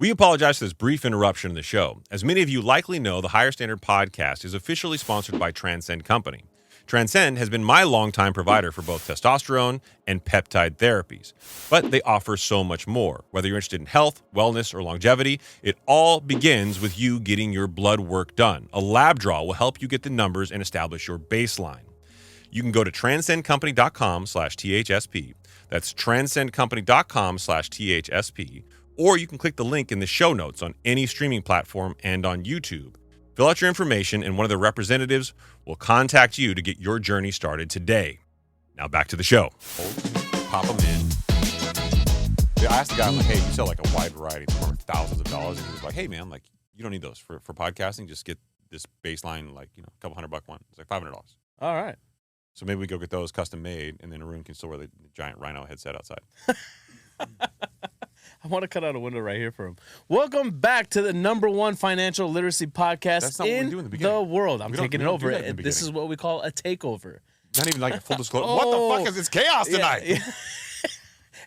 We apologize for this brief interruption in the show. As many of you likely know, the Higher Standard podcast is officially sponsored by Transcend Company. Transcend has been my longtime provider for both testosterone and peptide therapies, but they offer so much more. Whether you're interested in health, wellness, or longevity, it all begins with you getting your blood work done. A lab draw will help you get the numbers and establish your baseline. You can go to transcendcompany.com/THSP. That's transcendcompany.com/THSP. Or you can click the link in the show notes on any streaming platform and on YouTube. Fill out your information and one of the representatives will contact you to get your journey started today. Now back to the show. Pop them in. I asked the guy, I'm like, hey, you sell like a wide variety for thousands of dollars. And he was like, hey, man, like, you don't need those for podcasting. Just get this baseline, like, you know, a couple $100 one. It's like $500. All right. So maybe we go get those custom made, and then Haroon can still wear the giant rhino headset outside. I want to cut out a window right here for him. Welcome back to the #1 financial literacy podcast in the world. I'm taking it over. This is what we call a takeover. Not even like a full disclosure. What the fuck is this chaos tonight? Yeah.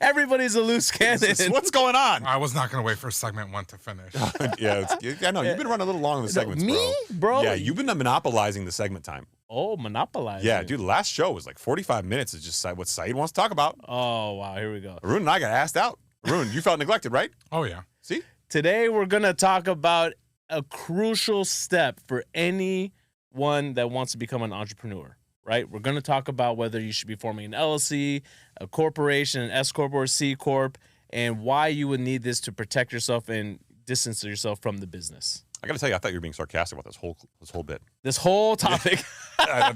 Everybody's a loose cannon. What's going on? I was not going to wait for segment 1 to finish. I know. You've been running a little long in the segments, bro. Yeah, you've been monopolizing the segment time. Oh, monopolizing. Yeah, dude, the last show was like 45 minutes. Is just what Saied wants to talk about. Oh, wow. Here we go. Haroon and I got asked out. Haroon, you felt neglected, right? Oh, yeah. See? Today, we're going to talk about a crucial step for anyone that wants to become an entrepreneur, right? We're going to talk about whether you should be forming an LLC, a corporation, an S Corp, or a C Corp, and why you would need this to protect yourself and distance yourself from the business. I got to tell you, I thought you were being sarcastic about this whole bit. This whole topic. I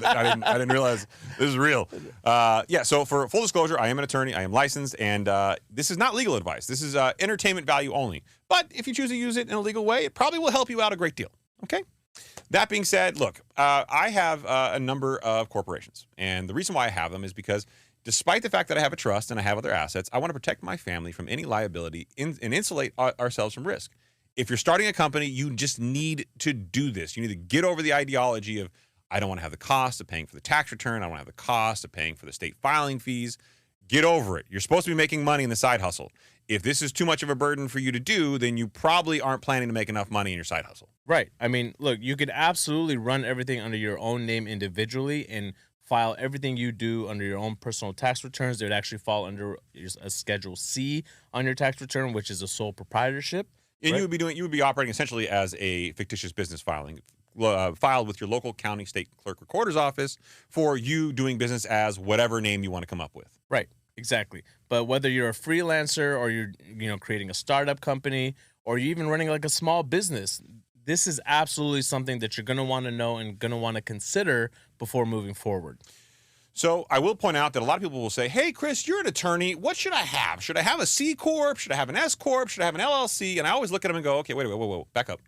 didn't realize this is real. So for full disclosure, I am an attorney. I am licensed, and this is not legal advice. This is entertainment value only. But if you choose to use it in a legal way, it probably will help you out a great deal. Okay? That being said, look, I have a number of corporations. And the reason why I have them is because despite the fact that I have a trust and I have other assets, I want to protect my family from any liability and insulate ourselves from risk. If you're starting a company, you just need to do this. You need to get over the ideology of, I don't want to have the cost of paying for the tax return. I don't want to have the cost of paying for the state filing fees. Get over it. You're supposed to be making money in the side hustle. If this is too much of a burden for you to do, then you probably aren't planning to make enough money in your side hustle. Right. I mean, look, you could absolutely run everything under your own name individually and file everything you do under your own personal tax returns. They would actually fall under a Schedule C on your tax return, which is a sole proprietorship. And right? you would be operating essentially as a fictitious business filing, filed with your local county state clerk recorder's office for you doing business as whatever name you want to come up with. Right, exactly. But whether you're a freelancer or you're creating a startup company or you're even running like a small business, this is absolutely something that you're going to want to know and going to want to consider before moving forward. So I will point out that a lot of people will say, hey, Chris, you're an attorney. What should I have? Should I have a C Corp? Should I have an S Corp? Should I have an LLC? And I always look at them and go, okay, wait, back up.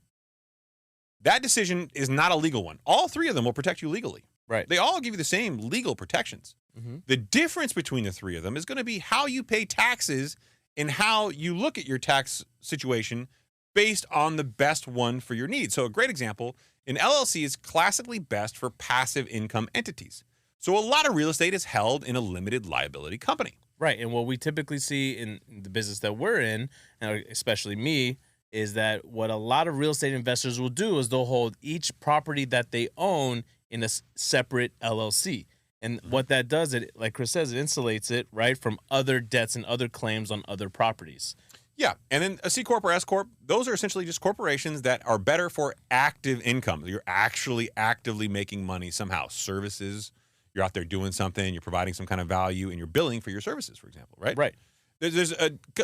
That decision is not a legal one. All three of them will protect you legally. Right. They all give you the same legal protections. Mm-hmm. The difference between the three of them is going to be how you pay taxes and how you look at your tax situation based on the best one for your needs. So a great example, an LLC is classically best for passive income entities. So a lot of real estate is held in a limited liability company. Right. And what we typically see in the business that we're in, and especially me, is that what a lot of real estate investors will do is they'll hold each property that they own in a separate LLC. And what that does, it, like Chris says, it insulates it, right, from other debts and other claims on other properties. Yeah. And then a C Corp or S Corp, those are essentially just corporations that are better for active income. You're actually actively making money somehow. Services, you're out there doing something, you're providing some kind of value, and you're billing for your services, for example, right? Right. There's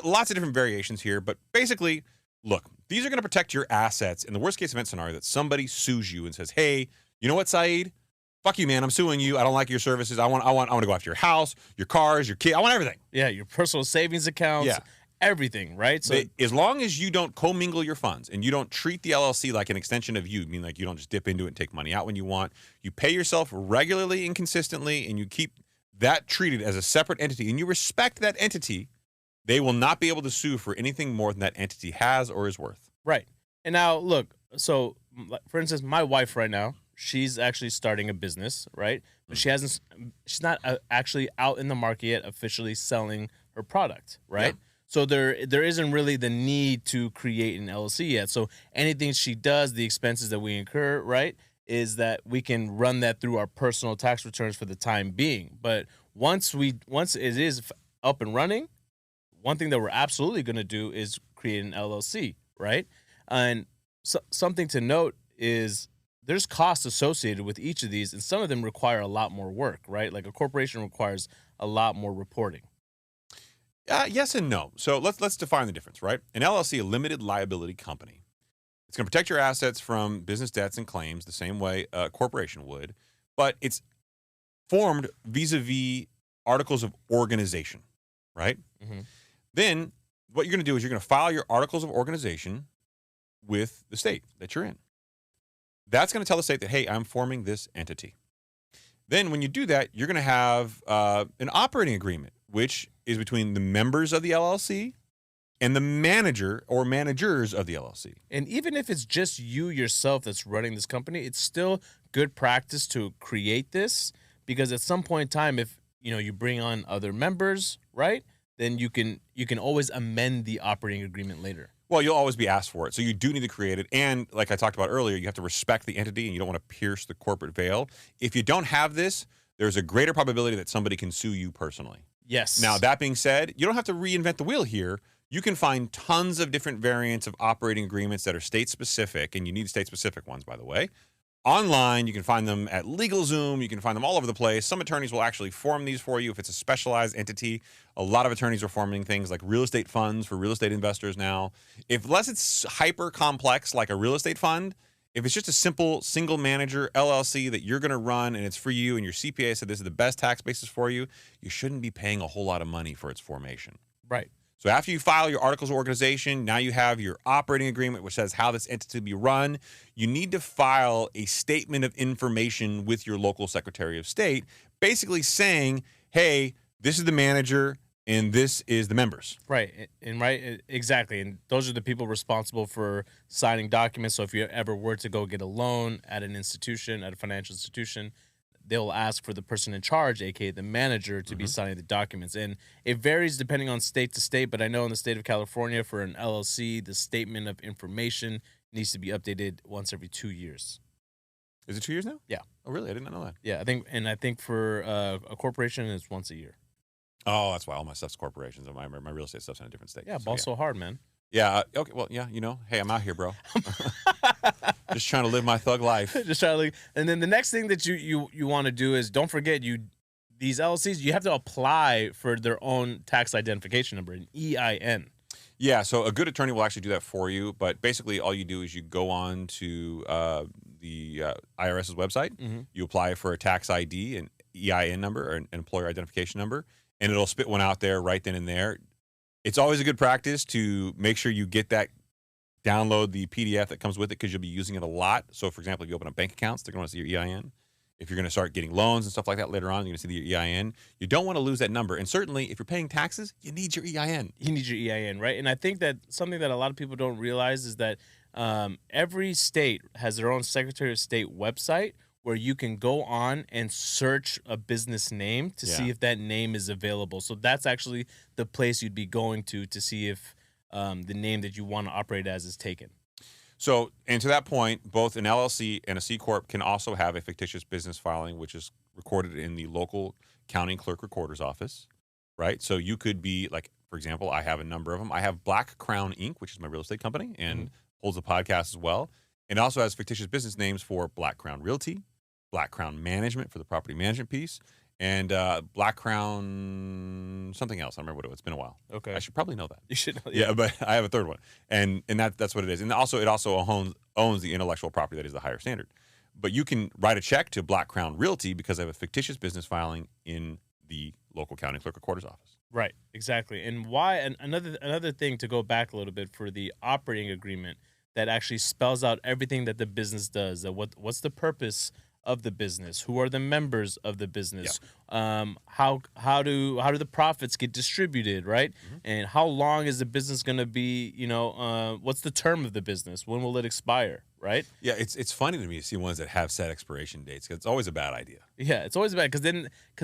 lots of different variations here, but basically, look, these are going to protect your assets in the worst case event scenario that somebody sues you and says, hey, you know what, Saied? Fuck you, man. I'm suing you. I don't like your services. I want to go after your house, your cars, your kid. I want everything. Yeah, your personal savings accounts. Yeah. Everything, right? So as long as you don't commingle your funds and you don't treat the LLC like an extension of you, I mean, like you don't just dip into it and take money out when you want, you pay yourself regularly and consistently, and you keep that treated as a separate entity, and you respect that entity, they will not be able to sue for anything more than that entity has or is worth. Right. And now, look, so for instance, my wife right now, she's actually starting a business, right? But she's not actually out in the market yet officially selling her product, right? Yeah. So there isn't really the need to create an LLC yet. So anything she does, the expenses that we incur, right, is that we can run that through our personal tax returns for the time being. But once it is up and running, one thing that we're absolutely going to do is create an LLC, right? And something to note is there's costs associated with each of these, and some of them require a lot more work, right? Like a corporation requires a lot more reporting. Yes and no. So let's define the difference, right? An LLC, a limited liability company. It's going to protect your assets from business debts and claims the same way a corporation would, but it's formed vis-a-vis articles of organization, right? Mm-hmm. Then what you're going to do is you're going to file your articles of organization with the state that you're in. That's going to tell the state that, hey, I'm forming this entity. Then when you do that, you're going to have an operating agreement, which is between the members of the LLC and the manager or managers of the LLC. And even if it's just you yourself that's running this company, it's still good practice to create this, because at some point in time, if you bring on other members, right, then you can always amend the operating agreement later. Well, you'll always be asked for it. So you do need to create it. And like I talked about earlier, you have to respect the entity and you don't want to pierce the corporate veil. If you don't have this, there's a greater probability that somebody can sue you personally. Yes. Now, that being said, you don't have to reinvent the wheel here. You can find tons of different variants of operating agreements that are state-specific, and you need state-specific ones, by the way. Online, you can find them at LegalZoom. You can find them all over the place. Some attorneys will actually form these for you if it's a specialized entity. A lot of attorneys are forming things like real estate funds for real estate investors now. Unless it's hyper complex like a real estate fund, if it's just a simple single manager LLC that you're going to run and it's for you and your CPA said this is the best tax basis for you, you shouldn't be paying a whole lot of money for its formation. Right. So after you file your articles of organization, now you have your operating agreement, which says how this entity will be run. You need to file a statement of information with your local Secretary of State, basically saying, hey, this is the manager and this is the members. Right. Exactly. And those are the people responsible for signing documents. So if you ever were to go get a loan at an institution, at a financial institution, they'll ask for the person in charge, aka the manager, to be signing the documents. And it varies depending on state to state, but I know in the state of California, for an LLC, the statement of information needs to be updated once every 2 years. Is it 2 years now? Yeah. Oh, really? I did not know that. Yeah, I think for a corporation, it's once a year. Oh, that's why all my stuff's corporations. My real estate stuff's in a different state. Yeah, ball so hard, man. Yeah. Okay. Well, yeah. Hey, I'm out here, bro. Just trying to live my thug life. Just trying to live. And then the next thing that you want to do is, don't forget, these LLCs, you have to apply for their own tax identification number, an EIN. Yeah. So a good attorney will actually do that for you. But basically, all you do is you go on to the IRS's website. Mm-hmm. You apply for a tax ID, an EIN number, or an employer identification number, and it'll spit one out there right then and there. It's always a good practice to make sure you get that, download the PDF that comes with it, because you'll be using it a lot. So, for example, if you open up bank accounts, they're going to see your EIN. If you're going to start getting loans and stuff like that later on, you're going to see your EIN. You don't want to lose that number. And certainly, if you're paying taxes, you need your EIN. You need your EIN, right? And I think that something that a lot of people don't realize is that every state has their own Secretary of State website where you can go on and search a business name to see if that name is available. So that's actually the place you'd be going to see if the name that you want to operate as is taken. So, and to that point, both an LLC and a C Corp can also have a fictitious business filing, which is recorded in the local county clerk recorder's office, right? So you could be like, for example, I have a number of them. I have Black Crown Inc., which is my real estate company and holds a podcast as well. And it also has fictitious business names for Black Crown Realty, Black Crown Management for the property management piece, and Black Crown something else. I don't remember what it was. It's been a while. Okay. I should probably know that. You should know. Yeah, but I have a third one. And that's what it is. And also it also owns the intellectual property that is the higher standard. But you can write a check to Black Crown Realty because I have a fictitious business filing in the local county clerk recorder's office. Right, exactly. And why? And another thing to go back a little bit for the operating agreement that actually spells out everything that the business does. That what's the purpose of the business? Who are the members of the business? How do the profits get distributed, right? And how long is the business going to be? What's the term of the business? When will it expire, right? Yeah, it's funny to me to see ones that have set expiration dates, 'cause it's always a bad idea. Yeah, it's always bad because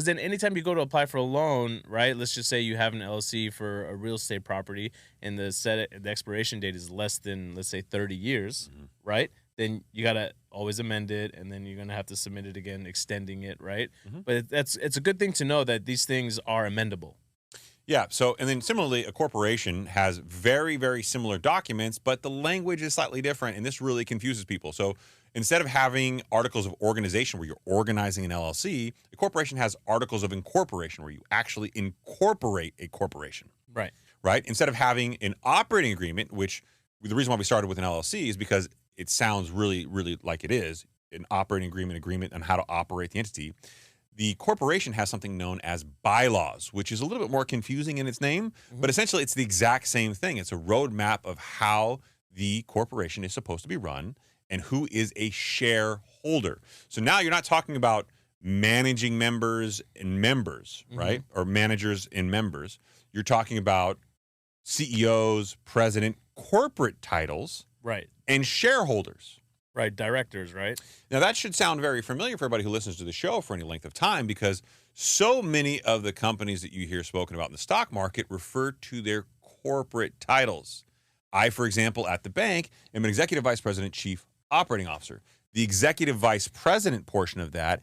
then anytime you go to apply for a loan, right? Let's just say you have an LLC for a real estate property, and the expiration date is less than, let's say, 30 years, right? Then you gotta always amend it, and then you're gonna have to submit it again, extending it, right? But it's a good thing to know that these things are amendable. Yeah. So, and then similarly, a corporation has very, very similar documents, but the language is slightly different, and this really confuses people. So, instead of having articles of organization where you're organizing an LLC, a corporation has articles of incorporation where you actually incorporate a corporation. Right. Right. Instead of having an operating agreement, which the reason why we started with an LLC is because it sounds really, really like it is an operating agreement on how to operate the entity. The corporation has something known as bylaws, which is a little bit more confusing in its name, but essentially it's the exact same thing. It's a roadmap of how the corporation is supposed to be run and who is a shareholder. So now you're not talking about managing members and members, right? Or managers and members. You're talking about CEOs, president, corporate titles, Right. and shareholders. Right. Directors, right? Now, that should sound very familiar for everybody who listens to the show for any length of time, because so many of the companies that you hear spoken about in the stock market refer to their corporate titles. I, for example, at the bank, am an executive vice president, chief operating officer. The executive vice president portion of that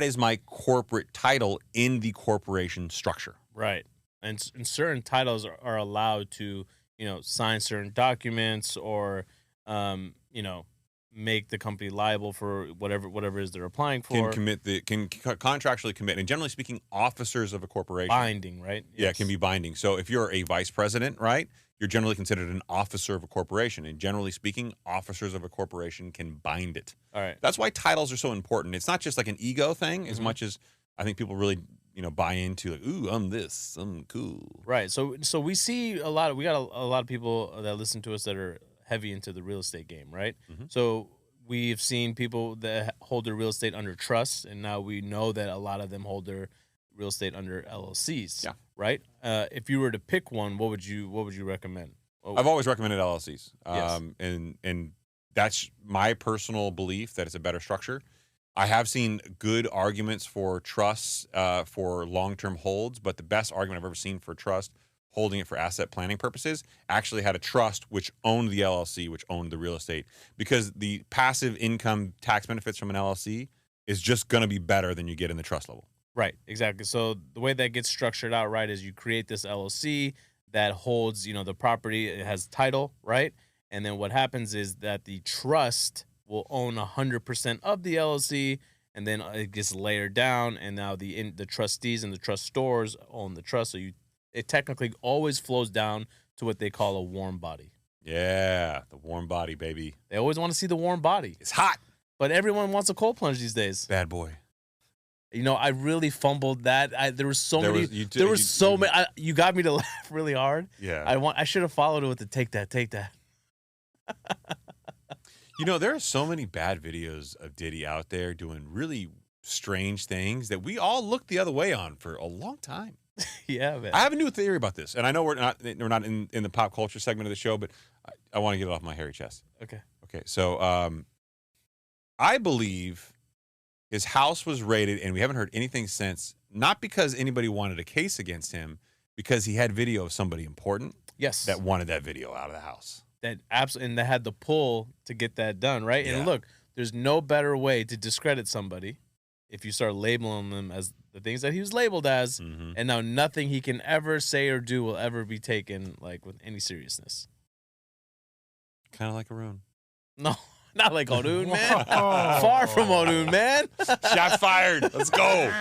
is my corporate title in the corporation structure. Right. And certain titles are allowed to, sign certain documents or, make the company liable for whatever it is they're applying for. Can contractually commit, and generally speaking, officers of a corporation. Binding, right? Yeah, it can be binding. So if you're a vice president, right, you're generally considered an officer of a corporation. And generally speaking, officers of a corporation can bind it. All right. That's why titles are so important. It's not just like an ego thing as much as I think people really, buy into like, ooh, I'm this, I'm cool. Right. So we see we got a lot of people that listen to us that are heavy into the real estate game, right? So we've seen people that hold their real estate under trust, and now we know that a lot of them hold their real estate under LLCs. Yeah. Right. If you were to pick one, what would you recommend? I've always recommended LLCs. Yes. And that's my personal belief that it's a better structure. I have seen good arguments for trusts for long-term holds, but the best argument I've ever seen for trust holding it for asset planning purposes actually had a trust which owned the LLC, which owned the real estate, because the passive income tax benefits from an LLC is just going to be better than you get in the trust level. Right, exactly. So the way that gets structured out, right, is you create this LLC that holds, the property. It has title, right? And then what happens is that the trust will own 100% of the LLC, and then it gets layered down, and now the trustees and the trustors own the trust. So it technically always flows down to what they call a warm body. Yeah, the warm body, baby. They always want to see the warm body. It's hot. But everyone wants a cold plunge these days. Bad boy. I really fumbled that. There were so many. You got me to laugh really hard. Yeah. I should have followed it with the take that. There are so many bad videos of Diddy out there doing really strange things that we all looked the other way on for a long time. Yeah, man. I have a new theory about this, and I know we're not in the pop culture segment of the show, but I want to get it off my hairy chest. Okay. So I believe his house was raided, and we haven't heard anything since. Not because anybody wanted a case against him, because he had video of somebody important. Yes. That wanted that video out of the house. That absolutely, and they had the pull to get that done, right? Yeah. And look, there's no better way to discredit somebody if you start labeling them as the things that he was labeled as, and now nothing he can ever say or do will ever be taken with any seriousness. Kind of like Haroon. No, not like Haroon, man. Far from Haroon, man. Shot fired. Let's go.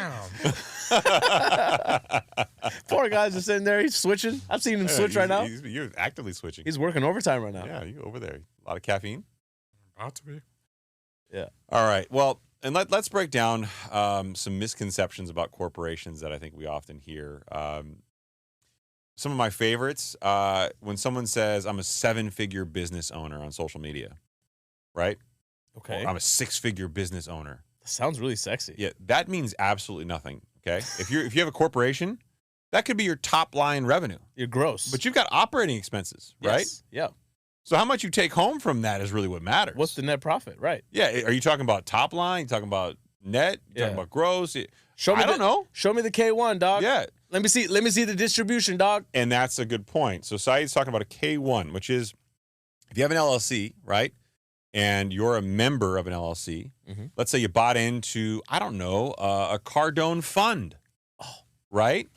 Poor guy's just sitting there. He's switching. I've seen him switch right now. You're actively switching. He's working overtime right now. Yeah, you over there. A lot of caffeine. About to be. Yeah. All right. Well, and let's break down some misconceptions about corporations that I think we often hear. Some of my favorites, when someone says, I'm a 7-figure business owner on social media, right? Okay. Or I'm a 6-figure business owner. Sounds really sexy. Yeah, that means absolutely nothing. Okay, if you have a corporation, that could be your top line revenue. You're gross. But you've got operating expenses, right? Yes. Yeah. So how much you take home from that is really what matters. What's the net profit? Right. Yeah, are you talking about top line? You talking about net? You talking about gross? I don't know. Show me the K1, dog. Yeah. Let me see the distribution, dog. And that's a good point. So Saeed's talking about a K1, which is if you have an LLC, right, and you're a member of an LLC, let's say you bought into, I don't know, a Cardone fund, right?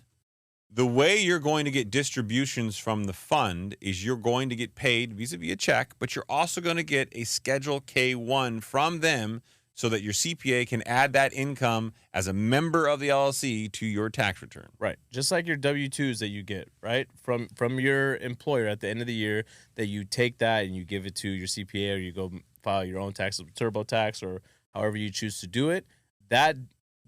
The way you're going to get distributions from the fund is you're going to get paid vis-a-vis a check, but you're also going to get a Schedule K1 from them so that your CPA can add that income as a member of the LLC to your tax return. Right. Just like your W-2s that you get, right, from your employer at the end of the year, that you take that and you give it to your CPA, or you go file your own tax, TurboTax, or however you choose to do it. That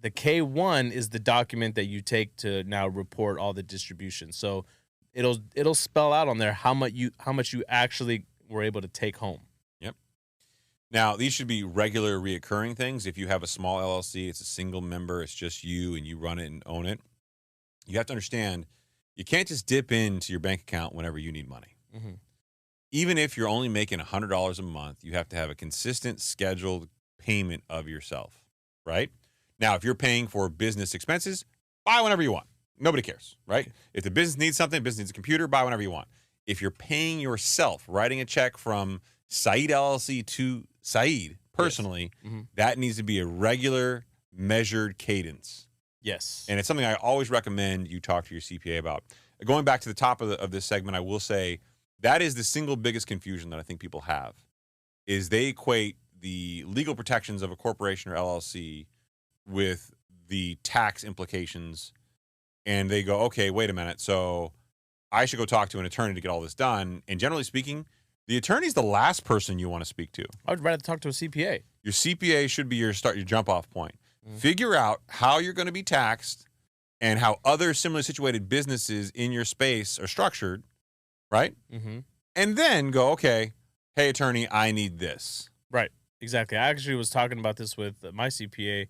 the K1 is the document that you take to now report all the distributions. So it'll spell out on there how much you actually were able to take home. Yep. Now, these should be regular reoccurring things. If you have a small LLC, it's a single member, it's just you and you run it and own it. You have to understand, you can't just dip into your bank account whenever you need money. Even if you're only making $100 a month, you have to have a consistent scheduled payment of yourself, right? Now, if you're paying for business expenses, buy whenever you want. Nobody cares, right? If the business needs something, business needs a computer, buy whenever you want. If you're paying yourself, writing a check from Saied LLC to Saied personally, that needs to be a regular, measured cadence. Yes. And it's something I always recommend you talk to your CPA about. Going back to the top of this segment, I will say that is the single biggest confusion that I think people have, is they equate the legal protections of a corporation or LLC with the tax implications, and they go, okay, wait a minute, so I should go talk to an attorney to get all this done. And generally speaking, the attorney's the last person you want to speak to. I would rather talk to a CPA. Your CPA should be your jump off point. Figure out how you're going to be taxed and how other similarly situated businesses in your space are structured, right? And then go, okay, hey, attorney, I need this. Right. Exactly. I actually was talking about this with my CPA,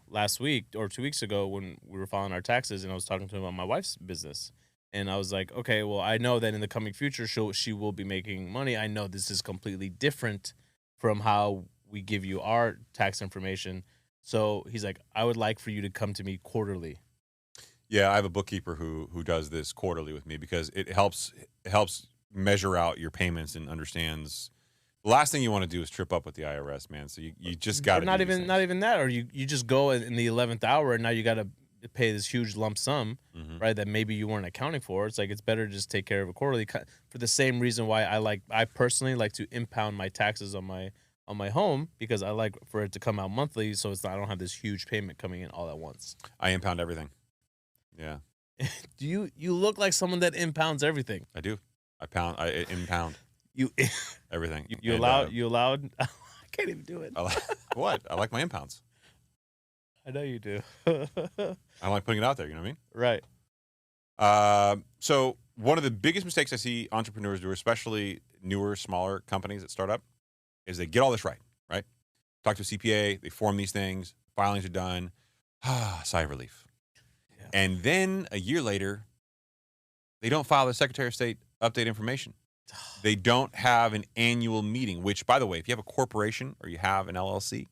last week or 2 weeks ago when we were filing our taxes, and I was talking to him about my wife's business. And I was like, okay, well, I know that in the coming future, she will be making money. I know this is completely different from how we give you our tax information. So he's like, I would like for you to come to me quarterly. Yeah, I have a bookkeeper who does this quarterly with me because it helps measure out your payments and understands. The last thing you want to do is trip up with the IRS, man. So you just got to not even that, or you just go in the 11th hour and now you got to pay this huge lump sum, right? That maybe you weren't accounting for. It's like it's better to just take care of it quarterly for the same reason why I personally like to impound my taxes on my home, because I like for it to come out monthly, so I don't have this huge payment coming in all at once. I impound everything. Yeah. Do you look like someone that impounds everything? I do. I impound. You everything. You allowed? I can't even do it. What? I like my impounds. I know you do. I like putting it out there. You know what I mean? Right. So one of the biggest mistakes I see entrepreneurs do, especially newer, smaller companies that start up, is they get all this right. Talk to a CPA. They form these things. Filings are done. Sigh of relief. Yeah. And then a year later, they don't file the Secretary of State update information. They don't have an annual meeting, which, by the way, if you have a corporation or you have an LLC,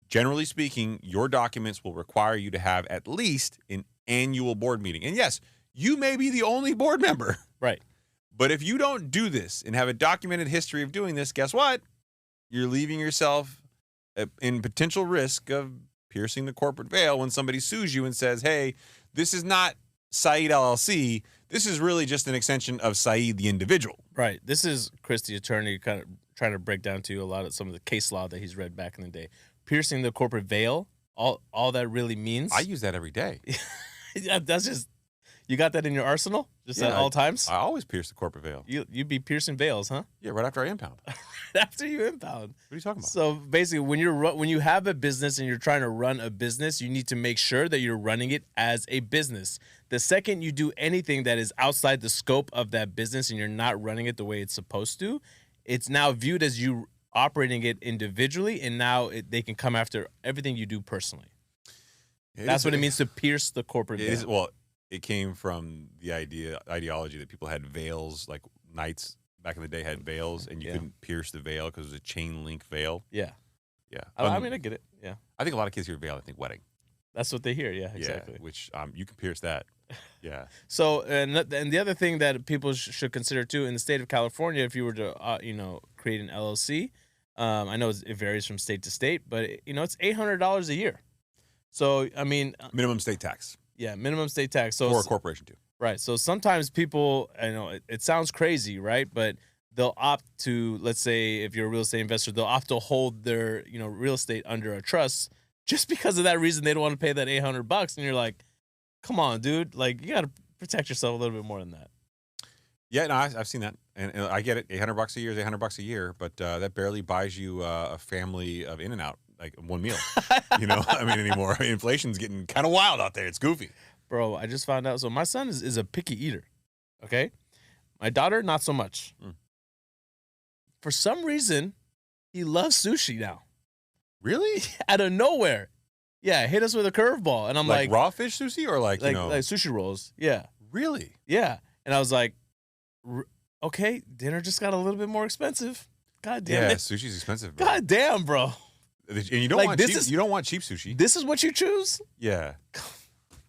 generally speaking, your documents will require you to have at least an annual board meeting. And yes, you may be the only board member. Right. But if you don't do this and have a documented history of doing this, guess what? You're leaving yourself in potential risk of piercing the corporate veil when somebody sues you and says, hey, this is not Saied LLC. This is really just an extension of Saied the individual. Right. This is Chris, the attorney, kind of trying to break down to you a lot of some of the case law that he's read back in the day. Piercing the corporate veil, all that really means. I use that every day. Yeah, that's just, you got that in your arsenal? Just at all times? I always pierce the corporate veil. You'd be piercing veils, huh? Yeah, right after I impound. After you impound. What are you talking about? So basically, when you have a business and you're trying to run a business, you need to make sure that you're running it as a business. The second you do anything that is outside the scope of that business and you're not running it the way it's supposed to, it's now viewed as you operating it individually, and now they can come after everything you do personally. That's what it means to pierce the corporate veil. Well, it came from the ideology that people had veils, like knights back in the day had veils, and you couldn't pierce the veil because it was a chain link veil. Yeah. Yeah. I mean, I get it. Yeah. I think a lot of kids hear veil, I think wedding. That's what they hear. Yeah, exactly. Yeah, which you can pierce that. Yeah. So, and the other thing that people should consider too, in the state of California, if you were to, create an LLC, I know it varies from state to state, but it's $800 a year. So, I mean, minimum state tax. Yeah, minimum state tax. So for a corporation too. Right. So sometimes people, it sounds crazy, right? But they'll opt to, let's say, if you're a real estate investor, they'll opt to hold their, real estate under a trust just because of that reason. They don't want to pay that $800, and you're like, come on, dude. Like, you got to protect yourself a little bit more than that. Yeah, no, I've seen that, and I get it. $800 a year is $800 a year, but that barely buys you a family of In-N-Out, like one meal. Anymore. Inflation's getting kind of wild out there. It's goofy. Bro, I just found out. So my son is a picky eater. Okay, my daughter not so much. For some reason, he loves sushi now. Really? Out of nowhere. Yeah, hit us with a curveball, and I'm like raw fish sushi or like sushi rolls. Yeah. Really? Yeah, and I was like, okay, dinner just got a little bit more expensive. God damn it. Yeah, sushi's expensive, bro. God damn, bro. And you don't want cheap. You don't want cheap sushi. This is what you choose? Yeah.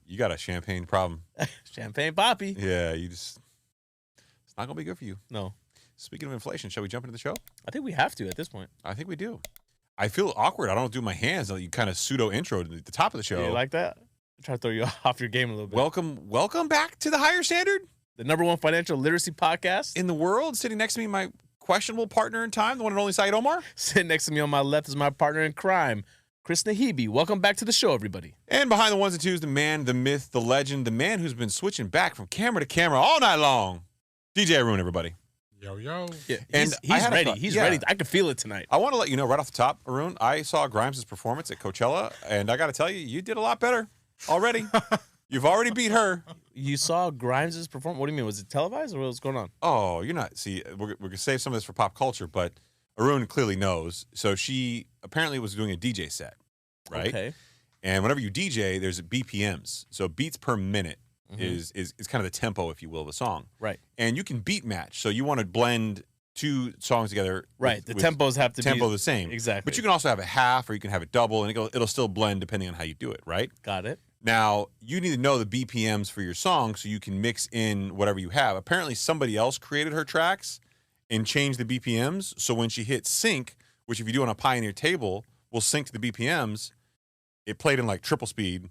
You got a champagne problem. Champagne poppy. Yeah, it's not gonna be good for you. No. Speaking of inflation, shall we jump into the show? I think we have to at this point. I think we do. I feel awkward. I don't do my hands. You kind of pseudo intro at the top of the show. Yeah, you like that? I try to throw you off your game a little bit. Welcome back to the Higher Standard, the #1 financial literacy podcast in the world. Sitting next to me, my questionable partner in time, the one and only Saied Omar. Sitting next to me on my left is my partner in crime, Chris Nahibi. Welcome back to the show, everybody. And behind the ones and twos, the man, the myth, the legend, the man who's been switching back from camera to camera all night long, DJ Haroon, everybody. Yo, yo. Yeah, he's ready. He's ready. I can feel it tonight. I want to let you know right off the top, Haroon, I saw Grimes' performance at Coachella, and I got to tell you, you did a lot better already. You've already beat her. You saw Grimes' performance? What do you mean? Was it televised or what was going on? Oh, you're not. See, we're going to save some of this for pop culture, but Haroon clearly knows. So she apparently was doing a DJ set, right? Okay. And whenever you DJ, there's BPMs. So beats per minute. Is kind of the tempo, if you will, of a song. Right. And you can beat match. So you want to blend two songs together. Right. The tempos have to be the same. Exactly. But you can also have a half or you can have it double, and it'll still blend depending on how you do it, right? Got it. Now, you need to know the BPMs for your song so you can mix in whatever you have. Apparently, somebody else created her tracks and changed the BPMs. So when she hit sync, which if you do on a Pioneer table, will sync to the BPMs, it played in like triple speed.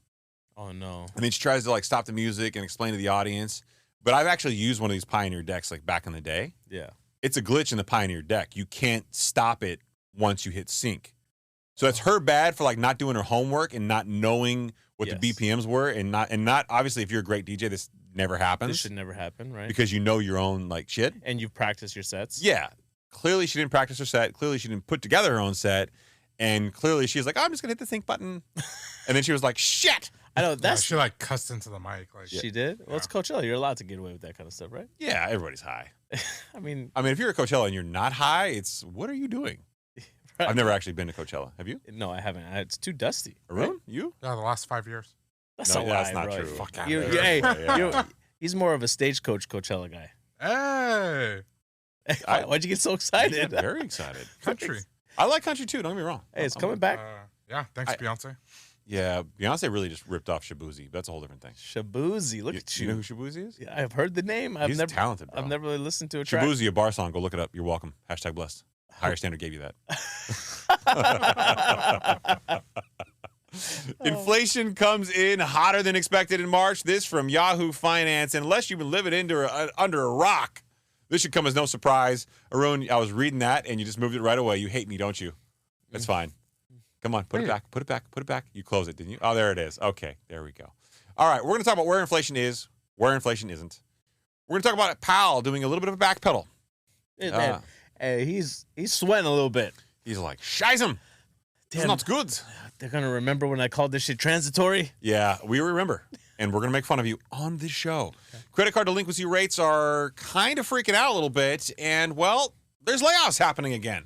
Oh, no. And then she tries to stop the music and explain to the audience. But I've actually used one of these Pioneer decks back in the day. Yeah. It's a glitch in the Pioneer deck. You can't stop it once you hit sync. So it's her bad for not doing her homework and not knowing what the BPMs were and not obviously if you're a great DJ, this never happens. This should never happen, right? Because you know your own shit. And you've practiced your sets. Yeah. Clearly she didn't practice her set. Clearly she didn't put together her own set. And clearly she's like, I'm just gonna hit the sync button. And then she was like, shit. I know that's she cussed into the mic. She did. Well, it's Coachella. You're allowed to get away with that kind of stuff, right? Yeah, everybody's high. I mean, if you're at Coachella and you're not high, it's what are you doing? Right. I've never actually been to Coachella. Have you? No, I haven't. It's too dusty. Haroon, right? You? Yeah, the last 5 years. That's that's not bro. true. Fuck out hey, he's more of a stagecoach Coachella guy. Hey. Why'd you get so excited? Yeah, very excited. Country. I like country too. Don't get me wrong. Hey, it's coming back. Yeah, thanks, Beyonce. Yeah, Beyonce really just ripped off Shabuzi. That's a whole different thing. Shabuzi, look at you. You know who Shabuzi is? Yeah, I've heard the name. He's talented, bro. I've never really listened to a track. Shabuzi, a bar song. Go look it up. You're welcome. # blessed. Higher Standard gave you that. Inflation comes in hotter than expected in March. This from Yahoo Finance. Unless you've been living under a rock, this should come as no surprise. Haroon, I was reading that, and you just moved it right away. You hate me, don't you? That's fine. Come on, put it back, put it back, put it back. You close it, didn't you? Oh, there it is. Okay, there we go. All right, we're going to talk about where inflation is, where inflation isn't. We're going to talk about Powell doing a little bit of a backpedal. Hey, he's sweating a little bit. He's like, shize him. It's not good. They're going to remember when I called this shit transitory? Yeah, we remember. And we're going to make fun of you on this show. Okay. Credit card delinquency rates are kind of freaking out a little bit. And, well, there's layoffs happening again.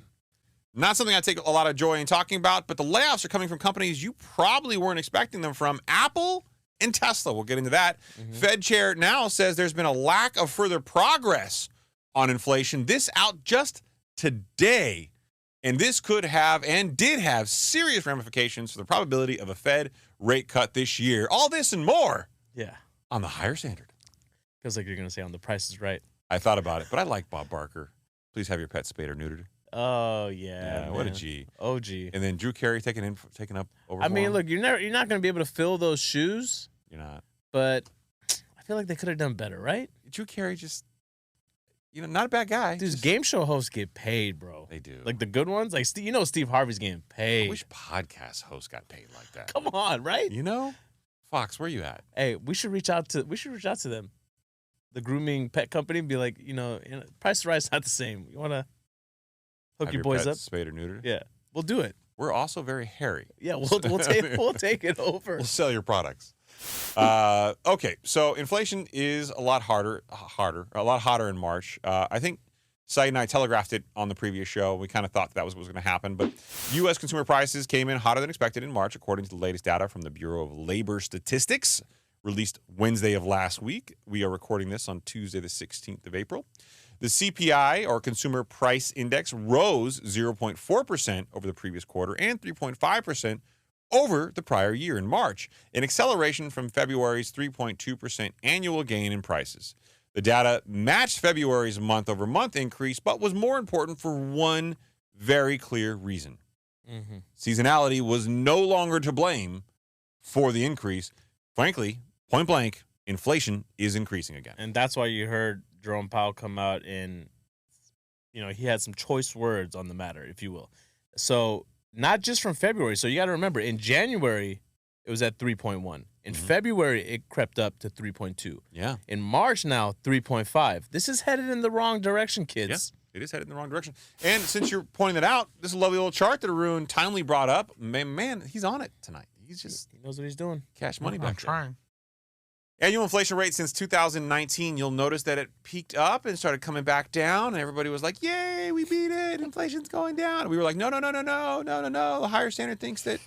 Not something I take a lot of joy in talking about, but the layoffs are coming from companies you probably weren't expecting them from. Apple and Tesla. We'll get into that. Fed chair now says there's been a lack of further progress on inflation. This out just today. And this could have and did have serious ramifications for the probability of a Fed rate cut this year. All this and more Yeah. on the Higher Standard. Feels like you're going to say on The Price is Right. I thought about it, but I like Bob Barker. Please have your pet spayed or neutered. Oh, yeah. What a man. G. OG. And then Drew Carey taking up over. I for mean, him. look, you're not going to be able to fill those shoes, You're not. but I feel like they could have done better, right? Drew Carey just, not a bad guy. Dude, Just- game show hosts get paid, bro. They do. Like the good ones, like Steve Harvey's getting I paid. wish podcast hosts got paid like that. Come on, right? Fox, where you at? Hey, we should reach out to them, the grooming pet company, and be like, Price is Right's not the same. You want to hook Have your boys pet up? spayed or neutered? Yeah, we'll do it. We're also very hairy. Yeah, we'll take it over. We'll sell your products. Okay, so inflation is a lot hotter in March. I think Saied and I telegraphed it on the previous show. We kind of thought that was what was going to happen, but U.S. consumer prices came in hotter than expected in March, according to the latest data from the Bureau of Labor Statistics, released Wednesday of last week. We are recording this on Tuesday, the 16th of April. The CPI, or Consumer Price Index, rose 0.4% over the previous quarter and 3.5% over the prior year in March, an acceleration from February's 3.2% annual gain in prices. The data matched February's month-over-month increase, but was more important for one very clear reason. Seasonality was no longer to blame for the increase. Frankly, point blank, inflation is increasing again. And that's why you heard Jerome Powell come out and, he had some choice words on the matter, if you will. So not just from February. So you got to remember, in January, it was at 3.1. In February, it crept up to 3.2. Yeah. In March now, 3.5. This is headed in the wrong direction, kids. Yeah, it is headed in the wrong direction. And since you're pointing that out, this lovely little chart that Haroon timely brought up, man, he's on it tonight. He's just He knows what he's doing. cash money I'm back there. trying. Annual inflation rate since 2019, you'll notice that it peaked up and started coming back down, and everybody was like, yay, we beat it. Inflation's going down. And we were like, no. The Higher Standard thinks that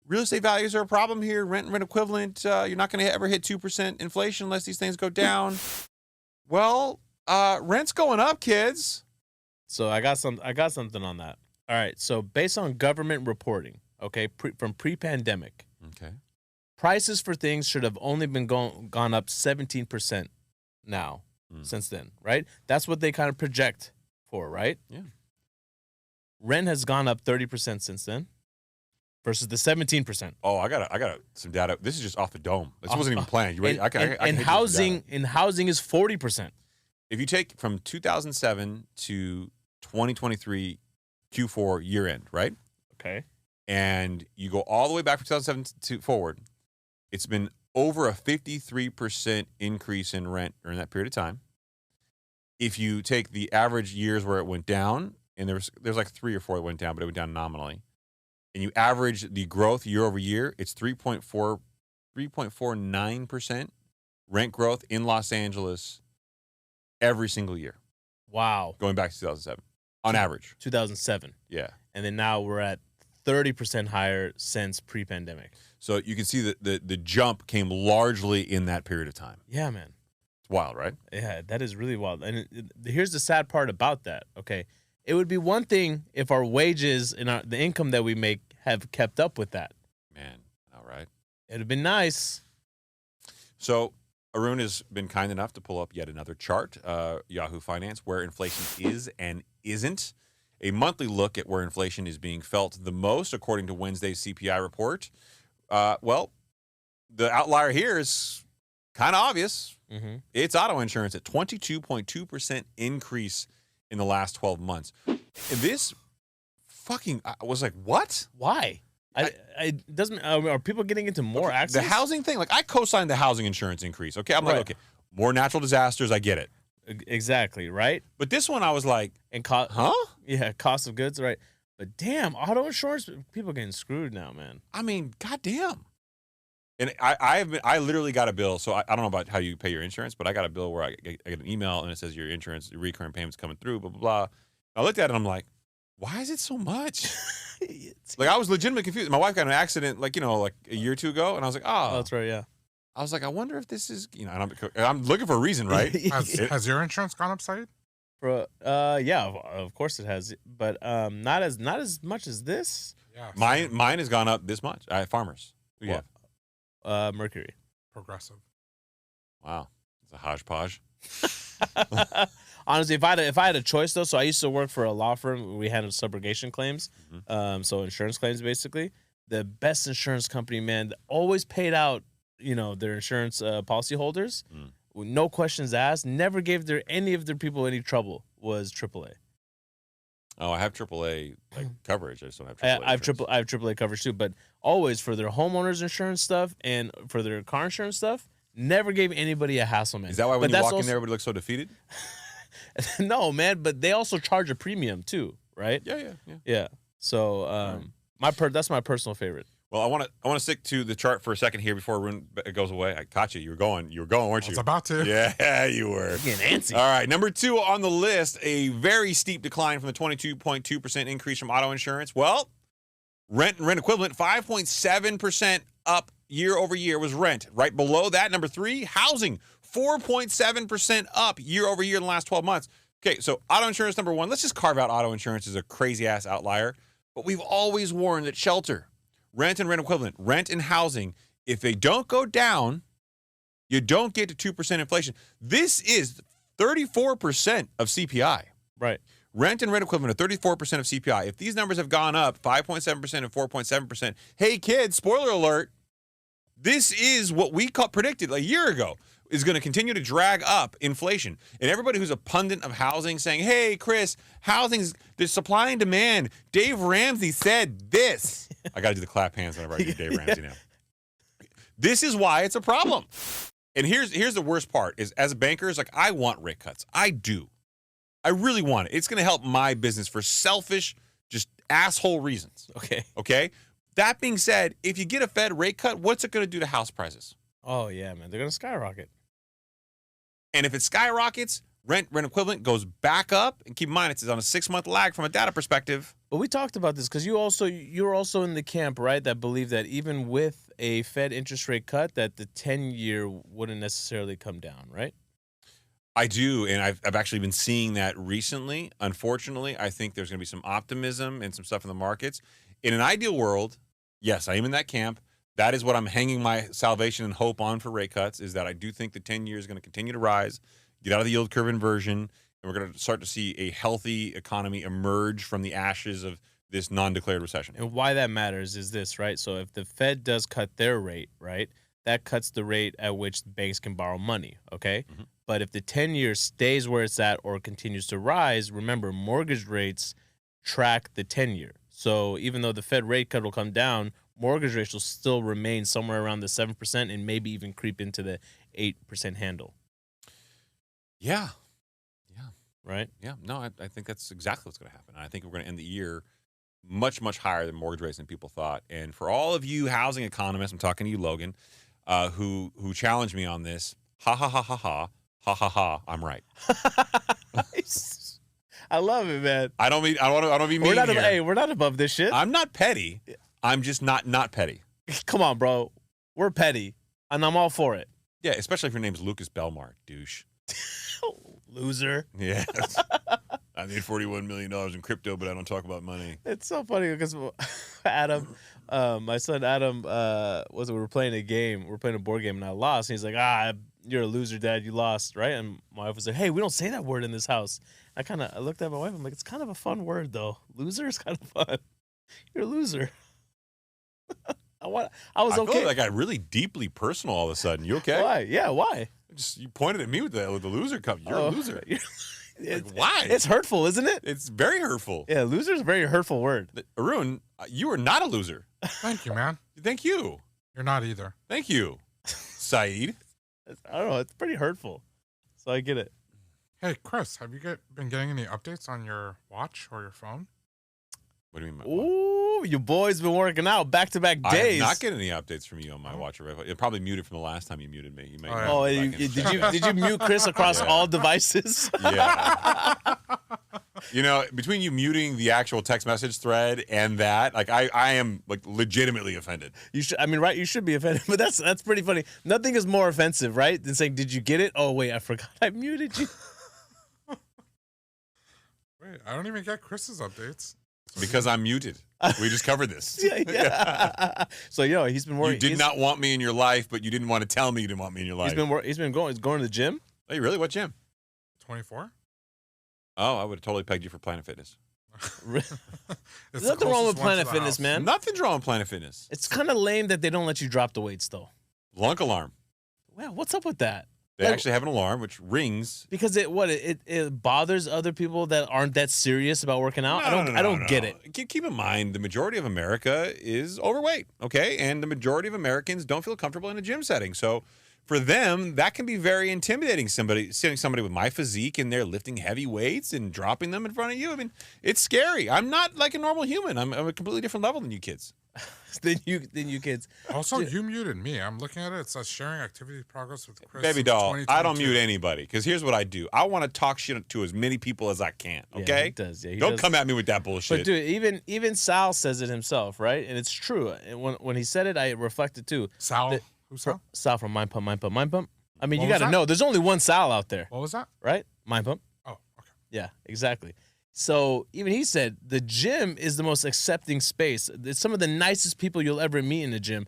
real estate values are a problem here. Rent equivalent. You're not going to ever hit 2% inflation unless these things go down. Well, rent's going up, kids. So I got something on that. All right. So based on government reporting, okay, from pre-pandemic, Okay. prices for things should have only been gone up 17% now since then, right? That's what they kind of project for, right? Yeah. Rent has gone up 30% since then versus the 17%. Oh, I got some data. This is just off the dome. This wasn't even planned. You ready? I can hit you with some housing data. housing is 40%. If you take from 2007 to 2023 Q4 year end, right? Okay. And you go all the way back from 2007 to forward, it's been over a 53% increase in rent during that period of time. If you take the average years where it went down, and there's like 3 or 4 that went down, but it went down nominally, and you average the growth year over year, it's 3.49% rent growth in Los Angeles every single year, Wow. going back to 2007, on average. 2007. Yeah. And then now we're at 30% higher since pre-pandemic. So you can see that the jump came largely in that period of time. Yeah, man. It's wild, right? Yeah, that is really wild. And here's the sad part about that, okay? It would be one thing if our wages and the income that we make have kept up with that. Man, all right. It would have been nice. So Haroon has been kind enough to pull up yet another chart, Yahoo Finance, where inflation is and isn't. A monthly look at where inflation is being felt the most, according to Wednesday's CPI report. Well, the outlier here is kind of obvious. Mm-hmm. It's auto insurance at 22.2% increase in the last 12 months. And this fucking, I was like, what? Why? Doesn't are people getting into more The accidents? housing thing, like I co-signed the housing insurance increase. Okay, I'm like, Right. okay, more natural disasters, I get it. Exactly, right? But this one, I was like, And huh? Yeah, cost of goods, right? But damn, auto insurance, people getting screwed now, man. I mean, goddamn. And I literally got a bill. So I don't know about how you pay your insurance, but I got a bill where I get an email and it says your insurance, your recurring payments coming through, blah, blah, blah. I looked at it and I'm like, Why is it so much? Like, I was legitimately confused. My wife got in an accident, like, like a year or two ago, and I was like, Oh, that's right, yeah. I was like, I wonder if this is, and I'm looking for a reason, right? Has your insurance gone up, Saied? Yeah, of course it has, but not as much as this. Yeah. Mine has gone up this much. Farmers. Yeah. Mercury. Progressive. Wow. It's a hodgepodge. Honestly, if I had a choice though, so I used to work for a law firm. We handled subrogation claims, so insurance claims basically. The best insurance company, man, always paid out, their insurance policyholders, no questions asked. Never gave any of their people any trouble. Was AAA. Oh, I have AAA coverage. I just don't have AAA. I have AAA coverage too, but always for their homeowners insurance stuff and for their car insurance stuff, never gave anybody a hassle, man. Is that why when you walk in there, everybody looks so defeated? No, man, but they also charge a premium too, right? Yeah. So that's my personal favorite. Well, I want to stick to the chart for a second here before Haroon goes away. I caught you. You were going, weren't you? I was about to. Yeah, you were. Getting antsy. All right, number 2 on the list, a very steep decline from the 22.2% increase from auto insurance. Well, rent equivalent, 5.7% up year over year was rent. Right below that, number 3, housing, 4.7% up year over year in the last 12 months. Okay, so auto insurance, number 1. Let's just carve out auto insurance as a crazy-ass outlier. But we've always warned that shelter, rent and rent equivalent, rent and housing, if they don't go down, you don't get to 2% inflation. This is 34% of CPI. Right. Rent and rent equivalent are 34% of CPI. If these numbers have gone up 5.7% and 4.7%, hey, kids, spoiler alert, this is what we predicted a year ago is going to continue to drag up inflation. And everybody who's a pundit of housing saying, hey, Chris, housing's the supply and demand. Dave Ramsey said this. I got to do the clap hands whenever I do Dave Ramsey now. This is why it's a problem. And here's the worst part is as bankers, like I want rate cuts. I do. I really want it. It's going to help my business for selfish, just asshole reasons. Okay? That being said, if you get a Fed rate cut, what's it going to do to house prices? Oh, yeah, man. They're going to skyrocket. And if it skyrockets, rent equivalent goes back up. And keep in mind, it's on a 6-month lag from a data perspective. But we talked about this because you're also in the camp, right, that believe that even with a Fed interest rate cut, that the 10-year wouldn't necessarily come down, right? I do, and I've actually been seeing that recently. Unfortunately, I think there's going to be some optimism and some stuff in the markets. In an ideal world, yes, I am in that camp. That is what I'm hanging my salvation and hope on for rate cuts, is that I do think the 10-year is going to continue to rise, get out of the yield curve inversion, and we're going to start to see a healthy economy emerge from the ashes of this non-declared recession. And why that matters is this, right? So if the Fed does cut their rate, right, that cuts the rate at which banks can borrow money, okay? Mm-hmm. But if the 10-year stays where it's at or continues to rise, remember, mortgage rates track the 10-year. So even though the Fed rate cut will come down, mortgage rates will still remain somewhere around the 7% and maybe even creep into the 8% handle. Yeah. Right? Yeah. No, I think that's exactly what's going to happen. I think we're going to end the year much, much higher than mortgage rates than people thought. And for all of you housing economists, I'm talking to you, Logan, who challenged me on this, ha, ha, ha, ha, ha, ha, ha, ha, I'm right. I love it, man. I don't want to be mean here. Hey, we're not above this shit. I'm not petty. I'm just not petty. Come on, bro. We're petty, and I'm all for it. Yeah, especially if your name's Lucas Belmar, douche. Loser. Yes. I made $41 million in crypto, but I don't talk about money. It's so funny because Adam, my son Adam, we were playing a game. We were playing a board game, and I lost. And he's like, you're a loser, Dad. You lost, right? And my wife was like, hey, we don't say that word in this house. I looked at my wife. I'm like, it's kind of a fun word, though. Loser is kind of fun. You're a loser. I feel like I got really deeply personal all of a sudden. You okay? Why? Yeah, why? You pointed at me with the loser cup. You're a loser. Why? It's hurtful, isn't it? It's very hurtful. Yeah, loser is a very hurtful word. Haroon, you are not a loser. Thank you, man. Thank you. You're not either. Thank you, Saied. I don't know. It's pretty hurtful. So I get it. Hey, Chris, have you been getting any updates on your watch or your phone? What do you mean? Ooh, your boy's been working out back-to-back days. I'm not getting any updates from you on my watch. It probably muted from the last time you muted me. You did you mute Chris across all devices? Yeah. You know, between you muting the actual text message thread and that, like I am like legitimately offended. You should. I mean, right? You should be offended, but that's pretty funny. Nothing is more offensive, right, than saying, "Did you get it?" Oh wait, I forgot I muted you. Wait, I don't even get Chris's updates. Because I'm muted. We just covered this. Yeah. So he's been working. You did not want me in your life, but you didn't want to tell me you didn't want me in your life. He's been going to the gym. Hey, really? What gym? 24? Oh, I would have totally pegged you for Planet Fitness. There's nothing wrong with Planet Fitness, man. Nothing's wrong with Planet Fitness. It's kind of lame that they don't let you drop the weights, though. Lunk alarm. Well, what's up with that? They actually have an alarm which rings. Because it bothers other people that aren't that serious about working out. I don't get it. Keep in mind, the majority of America is overweight, okay? And the majority of Americans don't feel comfortable in a gym setting. So for them, that can be very intimidating. Seeing somebody with my physique and they're lifting heavy weights and dropping them in front of you. I mean, it's scary. I'm not like a normal human. I'm a completely different level than you kids. than you kids. Also, you muted me. I'm looking at it. It says sharing activity progress with Chris. Baby doll, I don't mute anybody because here's what I do. I want to talk shit to as many people as I can, okay? Yeah, he does. Yeah, don't come at me with that bullshit. But dude, even Sal says it himself, right? And it's true. And when he said it, I reflected too. Sal? Who's Sal? Sal from Mind Pump. I mean, What you got to was know. There's only one Sal out there. What was that? Right? Mind Pump. Oh, okay. Yeah, exactly. So even he said the gym is the most accepting space. It's some of the nicest people you'll ever meet in the gym.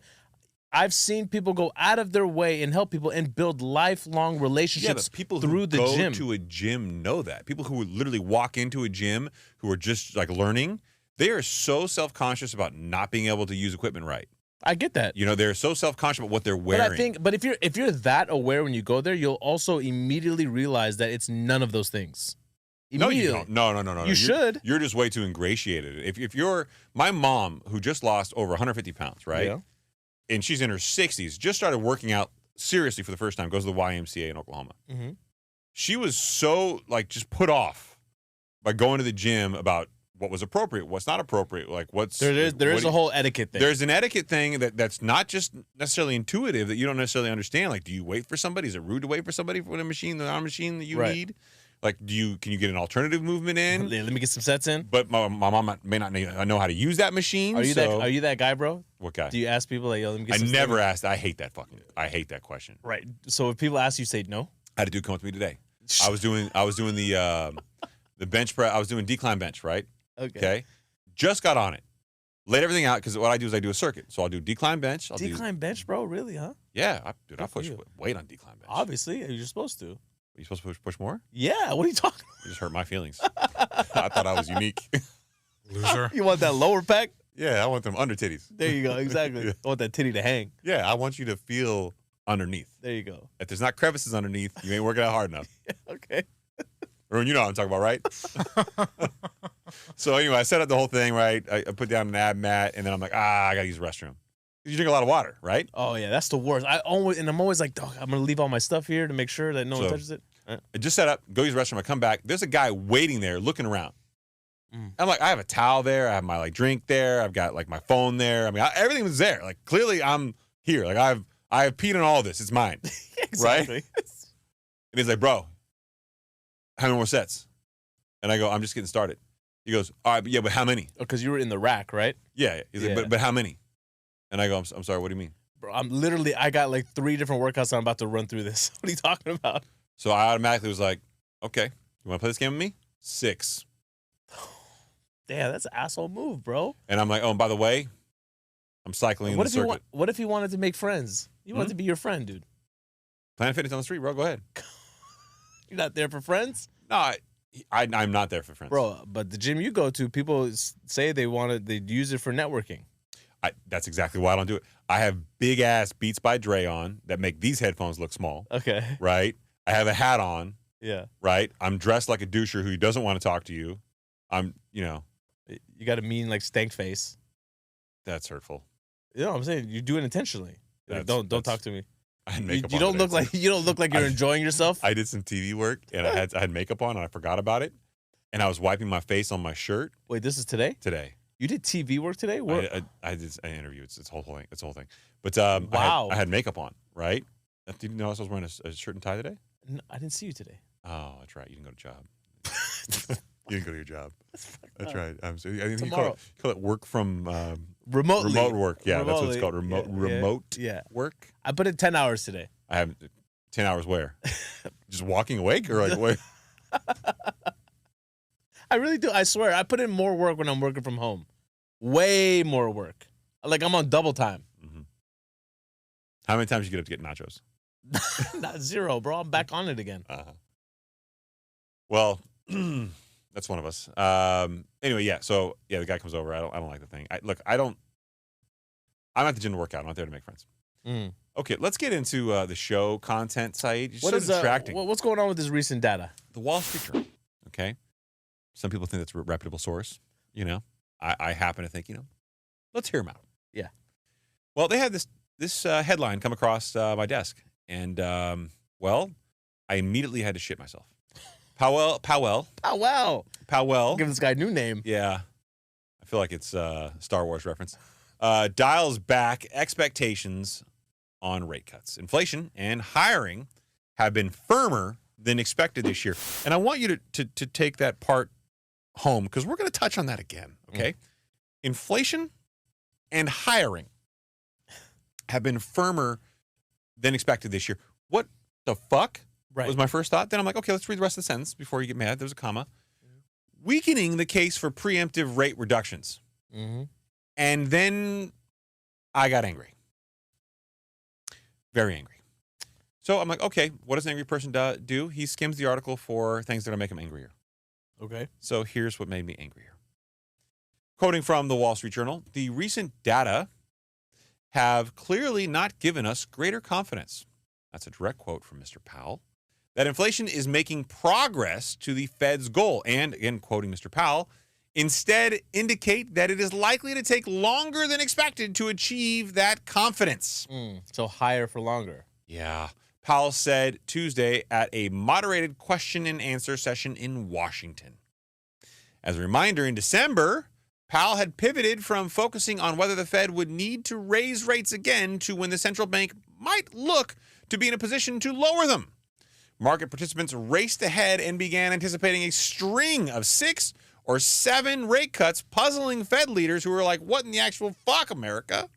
I've seen people go out of their way and help people and build lifelong relationships people through who the go gym. to a gym know that. People who literally walk into a gym who are just like learning, they are so self-conscious about not being able to use equipment right. I get that. You know, they're so self-conscious about what they're wearing. But if you're that aware when you go there, you'll also immediately realize that it's none of those things. No, you don't. No. You should. You're just way too ingratiated. If you're my mom, who just lost over 150 pounds, right? Yeah. And she's in her 60s, just started working out seriously for the first time, goes to the YMCA in Oklahoma. Mm-hmm. She was so, like, just put off by going to the gym about what was appropriate, what's not appropriate, like what's... There is a whole etiquette thing. There's an etiquette thing that's not just necessarily intuitive, that you don't necessarily understand. Like, do you wait for somebody? Is it rude to wait for somebody for a machine, the arm machine that you need? Like, can you get an alternative movement in? Let me get some sets in. But my mom may not know how to use that machine. Are you that guy, bro? What guy? Do you ask people like, yo, let me get I some never asked. I hate that question. Right. So if people ask you, say no. I had a dude come up to me today. I was doing the bench press. I was doing decline bench, right? Okay. Just got on it. Laid everything out because what I do is I do a circuit. So I'll do decline bench. Decline bench, bro? Really, huh? Yeah, I push weight on decline bench. Obviously, you're supposed to. Are you supposed to push more? Yeah, what are you talking about? You just hurt my feelings. I thought I was unique. Loser. You want that lower pack? Yeah, I want them under titties. There you go, exactly. Yeah. I want that titty to hang. Yeah, I want you to feel underneath. There you go. If there's not crevices underneath, you ain't working out hard enough. Okay. Rogan, you know what I'm talking about, right? So anyway, I set up the whole thing, right? I put down an ab mat, and then I'm like, I got to use the restroom. You drink a lot of water, right? Oh, yeah, that's the worst. I'm always like, dog, I'm going to leave all my stuff here to make sure that no one touches it. I just set up, go use the restroom. I come back. There's a guy waiting there looking around. I'm like, I have a towel there. I have my drink there. I've got my phone there. I mean, everything was there. Like, clearly I'm here. Like, I have peed on all this. It's mine. Exactly. Right? And he's like, bro, how many more sets? And I go, I'm just getting started. He goes, all right, but how many? Because you were in the rack, right? Yeah. He's like, but how many? And I go, I'm sorry, what do you mean? Bro, I got 3 different workouts I'm about to run through this. What are you talking about? So I automatically was like, okay, you want to play this game with me? 6. Damn, that's an asshole move, bro. And I'm like, oh, and by the way, I'm cycling in the circuit. What if he wanted to make friends? He wanted to be your friend, dude. Planet Fitness on the street, bro. Go ahead. You're not there for friends? No, I'm not there for friends. Bro, but the gym you go to, people say they'd use it for networking. That's exactly why I don't do it. I have big-ass Beats by Dre on that make these headphones look small. Okay. Right? I have a hat on. Yeah. Right? I'm dressed like a doucher who doesn't want to talk to you. You got a mean, stank face. That's hurtful. You know what I'm saying? You do it intentionally. Don't talk to me. I had makeup on. You don't look like you're enjoying yourself. I did some TV work and I had makeup on and I forgot about it. And I was wiping my face on my shirt. Wait, this is today? Today. You did TV work today? I did an interview. It's a whole thing. It's a whole thing. But wow. I had makeup on, right? Did you notice I was wearing a shirt and tie today? No, I didn't see you today. Oh, that's right. You didn't go to job. You didn't go to your job. That's right. I think you Tomorrow. call it work from Remotely. remote work. Yeah, that's what it's Remotely. called. Remote Yeah. work. I put in 10 hours today. I have 10 hours where? Just walking awake or like where? I really do. I swear. I put in more work when I'm working from home. Way more work. Like I'm on double time. Mm-hmm. How many times you get up to get nachos? Not zero, bro. I'm back on it again. Well, that's one of us. Anyway, yeah. So yeah, the guy comes over. I don't like the thing. I'm at the gym to work out. I'm not there to make friends. Mm. Okay, let's get into the show content, Saied. It's What so is distracting. what's going on with this recent data? The Wall Street Journal. Okay, some people think that's a reputable source. You know, I happen to think, let's hear them out. Yeah. Well, they had this headline come across my desk, and I immediately had to shit myself. Powell. Oh, wow. Powell. Give this guy a new name. Yeah. I feel like it's a Star Wars reference. Dials back expectations on rate cuts. Inflation and hiring have been firmer than expected this year. And I want you to take that part home because we're going to touch on that again, okay? Inflation and hiring have been firmer than expected this year. What the fuck? Right. Was my first thought. Then I'm like, okay, let's read the rest of the sentence before you get mad. There's a comma. Weakening the case for preemptive rate reductions. Mm-hmm. And then I got angry. Very angry. So I'm like, okay, what does an angry person do? He skims the article for things that are make him angrier. Okay. So here's what made me angrier. Quoting from the Wall Street Journal, the recent data have clearly not given us greater confidence. That's a direct quote from Mr. Powell. That inflation is making progress to the Fed's goal. And, again, quoting Mr. Powell, instead indicate that it is likely to take longer than expected to achieve that confidence. So higher for longer. Yeah. Powell said Tuesday at a moderated question and answer session in Washington. As a reminder, in December, Powell had pivoted from focusing on whether the Fed would need to raise rates again to when the central bank might look to be in a position to lower them. Market participants raced ahead and began anticipating a string of 6 or 7 rate cuts, puzzling Fed leaders who were like, what in the actual fuck, America?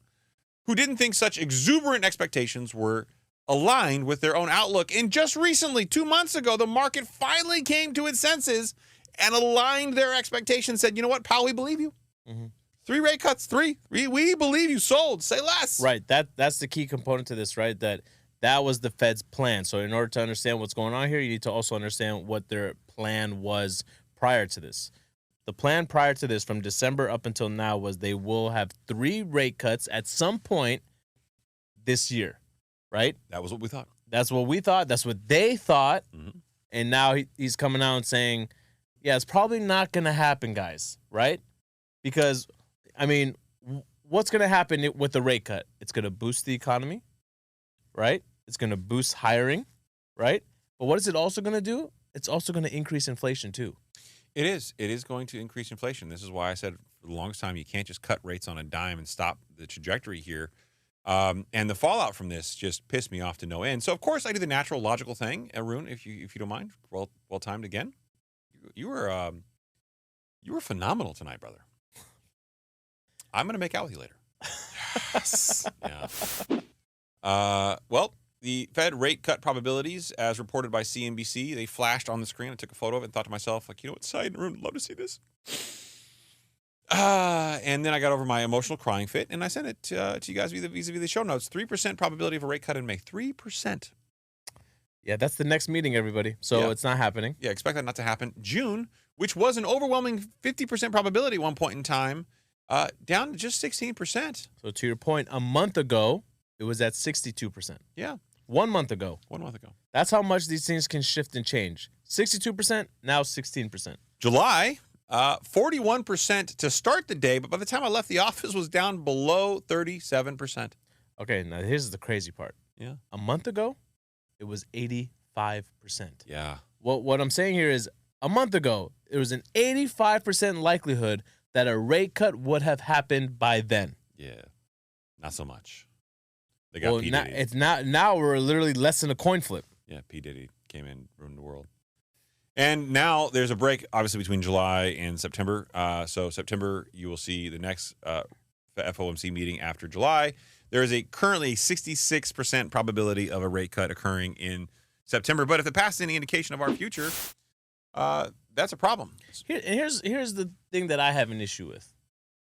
Who didn't think such exuberant expectations were aligned with their own outlook. And just recently, 2 months ago, the market finally came to its senses and aligned their expectations, said, you know what, Powell, we believe you. Mm-hmm. 3 rate cuts, 3. We believe you. Sold. Say less. Right. That's the key component to this, right? That was the Fed's plan. So in order to understand what's going on here, you need to also understand what their plan was prior to this. The plan prior to this from December up until now was they will have 3 rate cuts at some point this year, right? That was what we thought. That's what we thought. That's what they thought. Mm-hmm. And now he's coming out and saying, yeah, it's probably not going to happen, guys, right? Because, I mean, what's going to happen with the rate cut? It's going to boost the economy, right? It's going to boost hiring, right? But what is it also going to do? It's also going to increase inflation too. It is. It is going to increase inflation. This is why I said for the longest time you can't just cut rates on a dime and stop the trajectory here. And the fallout from this just pissed me off to no end. So of course I do the natural, logical thing, Haroon, if you don't mind. Well timed again. You were phenomenal tonight, brother. I'm gonna make out with you later. Yes. Yeah. Well, the Fed rate cut probabilities, as reported by CNBC, they flashed on the screen. I took a photo of it and thought to myself, like, you know what, Saied and Haroon, I'd love to see this. And then I got over my emotional crying fit, and I sent it to you guys vis-a-vis the show notes. 3% probability of a rate cut in May. 3%. Yeah, that's the next meeting, everybody. So It's not happening. Yeah, expect that not to happen. June, which was an overwhelming 50% probability at one point in time, down to just 16%. So to your point, a month ago, it was at 62%. Yeah. 1 month ago. 1 month ago. That's how much these things can shift and change. 62%, now 16%. July, 41% to start the day, but by the time I left the office was down below 37%. Okay, now here's the crazy part. Yeah. A month ago, it was 85%. Yeah. What I'm saying here is a month ago, there was an 85% likelihood that a rate cut would have happened by then. Yeah. Not so much. They got P. Diddy. Now we're literally less than a coin flip. Yeah, P. Diddy came in, ruined the world. And now there's a break, obviously, between July and September. So September, you will see the next FOMC meeting after July. There is currently 66% probability of a rate cut occurring in September. But if it passes any indication of our future, that's a problem. Here's the thing that I have an issue with,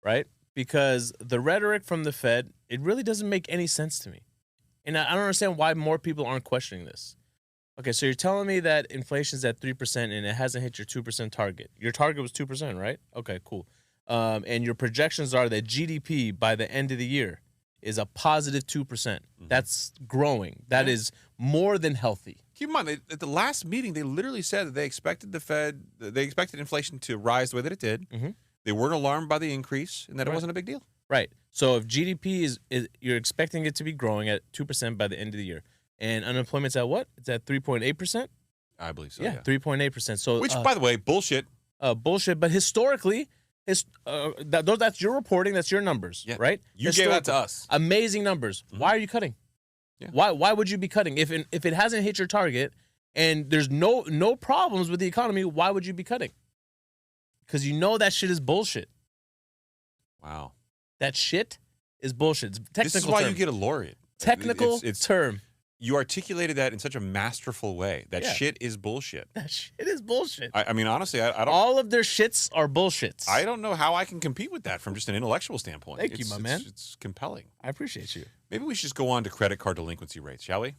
right? Because the rhetoric from the Fed, it really doesn't make any sense to me. And I don't understand why more people aren't questioning this. Okay, so you're telling me that inflation's at 3% and it hasn't hit your 2% target. Your target was 2%, right? Okay, cool. And your projections are that GDP by the end of the year is a positive 2%. Mm-hmm. That's growing. That is more than healthy. Keep in mind, at the last meeting, they literally said that they expected inflation to rise the way that it did. Mm-hmm. They weren't alarmed by the increase and that it wasn't a big deal. Right. So if GDP is you're expecting it to be growing at 2% by the end of the year, and unemployment's at what? It's at 3.8%? I believe so, yeah. 3.8%. So which, by the way, bullshit. Bullshit, but historically, that's your reporting, that's your numbers, right? You gave that to us. Amazing numbers. Mm-hmm. Why are you cutting? Yeah. Why would you be cutting? If it hasn't hit your target and there's no problems with the economy, why would you be cutting? Because you know that shit is bullshit. Wow. That shit is bullshit. It's technical. This is why you get a laureate. Technical term. You articulated that in such a masterful way. That shit is bullshit. That shit is bullshit. I mean, honestly, I don't... All of their shits are bullshits. I don't know how I can compete with that from just an intellectual standpoint. Thank you, my man. It's compelling. I appreciate you. Maybe we should just go on to credit card delinquency rates, shall we?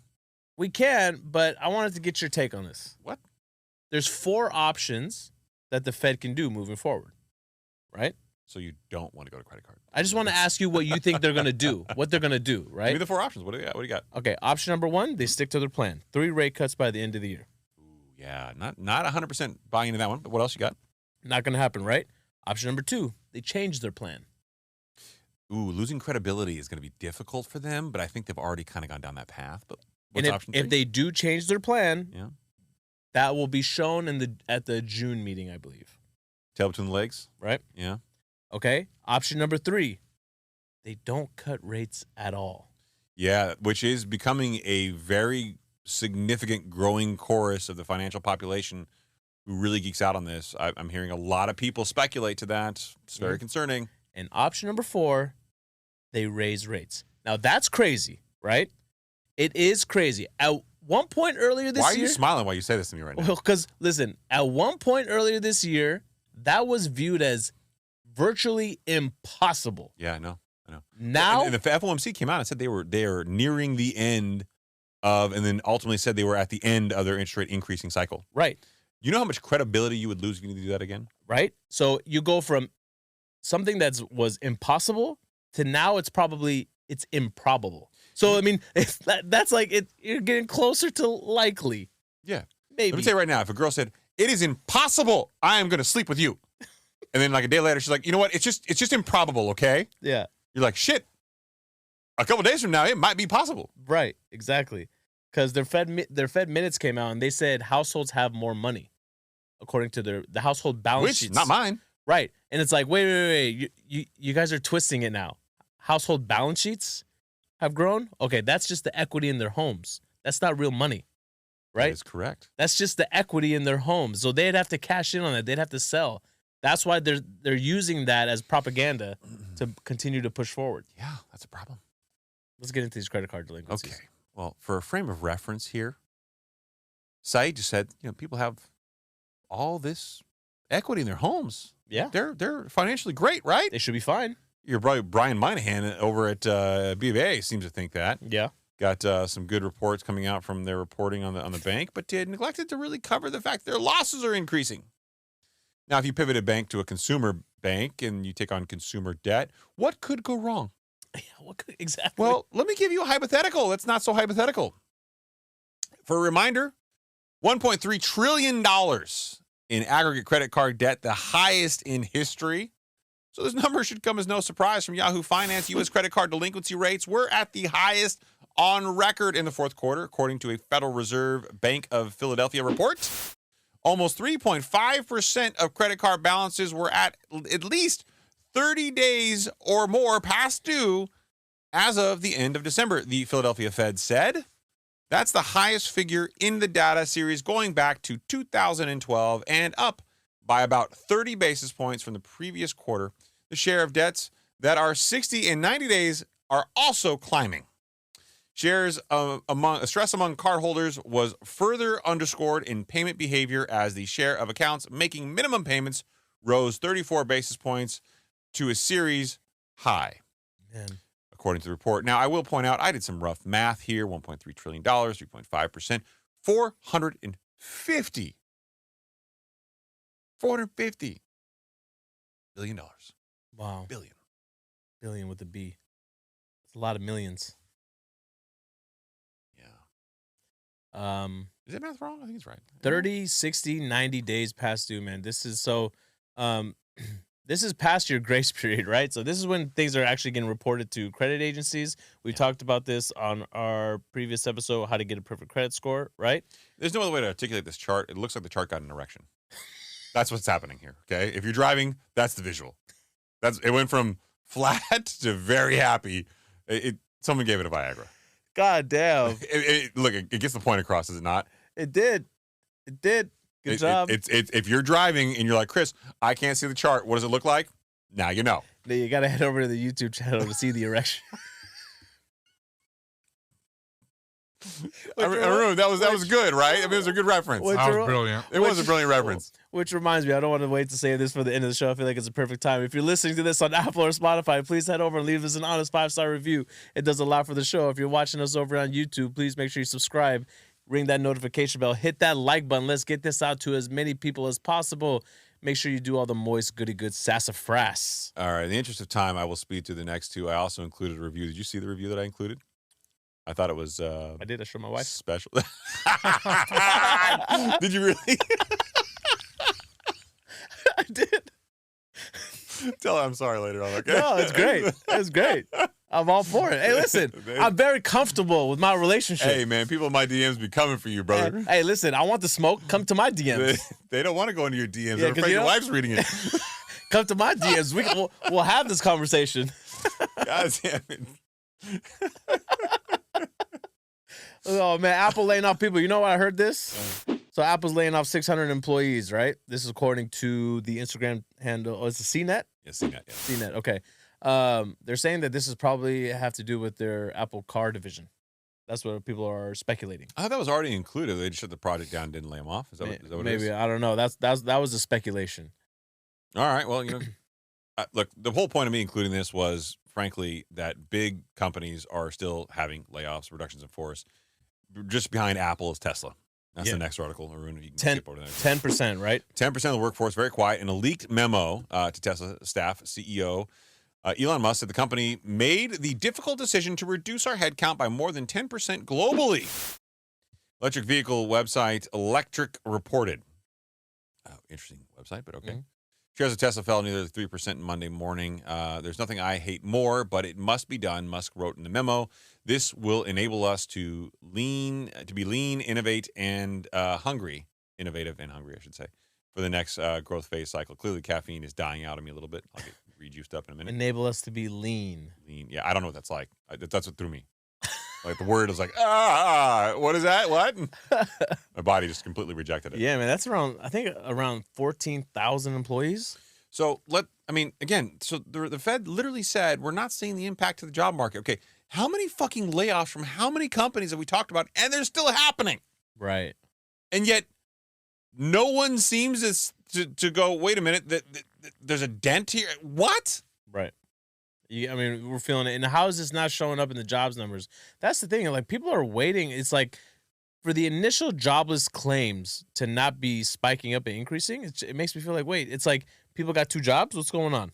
We can, but I wanted to get your take on this. What? There's 4 options that the Fed can do moving forward, right? So you don't want to go to credit card. I just want to ask you what you think they're going to do, what they're going to do, right? Give me the 4 options. What do you got? Okay, option number 1, they stick to their plan. 3 rate cuts by the end of the year. Ooh, yeah, not 100% buying into that one, but what else you got? Not going to happen, right? Option number 2, they change their plan. Ooh, losing credibility is going to be difficult for them, but I think they've already kind of gone down that path. But what's option 3? If they do change their plan, that will be shown at the June meeting, I believe. Tail between the legs? Right? Yeah. Okay, option number 3, they don't cut rates at all. Yeah, which is becoming a very significant growing chorus of the financial population who really geeks out on this. I'm hearing a lot of people speculate to that. It's very concerning. And option number 4, they raise rates. Now, that's crazy, right? It is crazy. At one point earlier this year... Why are you smiling while you say this to me right now? Well, because, listen, at one point earlier this year, that was viewed as virtually impossible. Yeah, I know. Now, and the FOMC came out and said they are nearing the end of, and then ultimately said they were at the end of their interest rate increasing cycle. Right. You know how much credibility you would lose if you need to do that again? Right. So you go from something that was impossible to now it's improbable. So I mean, that's like you're getting closer to likely. Yeah. Maybe. Let me say right now, if a girl said, "It is impossible, I am going to sleep with you," and then like a day later, she's like, "You know what? It's just improbable, okay?" Yeah. You're like, "Shit. A couple days from now, it might be possible." Right. Exactly. Because their Fed minutes came out and they said households have more money, according to the household balance sheets. Not mine. Right. And it's like, wait. You guys are twisting it now. Household balance sheets have grown? Okay, that's just the equity in their homes. That's not real money. Right? That is correct. That's just the equity in their homes. So they'd have to cash in on that. They'd have to sell. That's why they're using that as propaganda to continue to push forward. Yeah, that's a problem. Let's get into these credit card delinquencies. Okay. Well, for a frame of reference here, Saied just said, people have all this equity in their homes. Yeah. They're financially great, right? They should be fine. Your brother Brian Moynihan over at BBA seems to think that. Yeah. Got some good reports coming out from their reporting on the bank, but neglected to really cover the fact their losses are increasing. Now, if you pivot a bank to a consumer bank and you take on consumer debt, what could go wrong? Yeah, what could exactly? Well, let me give you a hypothetical. That's not so hypothetical. For a reminder, $1.3 trillion in aggregate credit card debt, the highest in history. So this number should come as no surprise from Yahoo Finance. U.S. credit card delinquency rates were at the highest on record in the fourth quarter, according to a Federal Reserve Bank of Philadelphia report. Almost 3.5% of credit card balances were at least 30 days or more past due as of the end of December, the Philadelphia Fed said. That's the highest figure in the data series going back to 2012 and up by about 30 basis points from the previous quarter. The share of debts that are 60 and 90 days are also climbing. Stress among cardholders was further underscored in payment behavior as the share of accounts making minimum payments rose 34 basis points to a series high. Man. According to the report. Now, I will point out, I did some rough math here. $1.3 trillion, 3.5%, $450 billion. Wow. Billion. Billion with a B. It's a lot of millions. Yeah. Is that math wrong? I think it's right. 30, 60, 90 days past due, man. This is so this is past your grace period, right? So this is when things are actually getting reported to credit agencies. We talked about this on our previous episode, how to get a perfect credit score, right? There's no other way to articulate this chart. It looks like the chart got an erection. That's what's happening here, okay? If you're driving, that's the visual. It went from flat to very happy. Someone gave it a Viagra. God damn. Look, it gets the point across, does it not? It did. Good job. It's if you're driving and you're like, Chris, I can't see the chart. What does it look like? Now you know. You got to head over to the YouTube channel to see the erection. Haroon, that was good, right? I mean, it was a good reference. That was brilliant. It was a brilliant reference. Which reminds me, I don't want to wait to say this for the end of the show. I feel like it's a perfect time. If you're listening to this on Apple or Spotify, please head over and leave us an honest 5-star review. It does a lot for the show. If you're watching us over on YouTube, please make sure you subscribe, ring that notification bell, hit that like button. Let's get this out to as many people as possible. Make sure you do all the moist, goody good sassafras. All right. In the interest of time, I will speed through the next two. I also included a review. Did you see the review that I included? I thought it was I did. I showed my wife. Special. Did you really? I did. Tell her I'm sorry later on, okay? No, it's great. It's great. I'm all for it. Hey, listen, I'm very comfortable with my relationship. Hey, man, people in my DMs be coming for you, brother. Hey, listen, I want the smoke. Come to my DMs. They don't want to go into your DMs. Yeah, They're afraid your wife's reading it. Come to my DMs. We'll have this conversation. God damn it. Oh, man, Apple laying off people. You know what? I heard this. So Apple's laying off 600 employees, right? This is according to the Instagram handle. Oh, it's a CNET? Yeah, CNET, yeah. CNET, okay. They're saying that this is probably have to do with their Apple car division. That's what people are speculating. I thought that was already included. They just shut the project down and didn't lay them off. Is that what it is? Maybe. I don't know. That was a speculation. All right. Well, look, the whole point of me including this was, frankly, that big companies are still having layoffs, reductions in force. Just behind Apple is Tesla. That's the next article. Haroon, you can skip over that. 10%, right? 10% of the workforce, very quiet. In a leaked memo to Tesla staff, CEO Elon Musk said the company made the difficult decision to reduce our headcount by more than 10% globally. Electric vehicle website Electric reported. Interesting website, but okay. Mm-hmm. Shares of Tesla fell nearly 3% Monday morning. There's nothing I hate more, but it must be done, Musk wrote in the memo. This will enable us to be lean, innovative, and hungry, I should say, for the next growth phase cycle. Clearly, caffeine is dying out of me a little bit. I'll get rejuiced up in a minute. Enable us to be lean. Lean. Yeah, I don't know what that's like. That's what threw me. Like the word was like, what is that? What? My body just completely rejected it. Yeah, man, that's around 14,000 employees. So again, so the Fed literally said, we're not seeing the impact to the job market. Okay, how many fucking layoffs from how many companies have we talked about? And they're still happening. Right. And yet no one seems to go, wait a minute, there's a dent here. What? Right. We're feeling it. And how is this not showing up in the jobs numbers? That's the thing. Like, people are waiting. It's like for the initial jobless claims to not be spiking up and increasing. It makes me feel like, wait, it's like people got 2 jobs. What's going on?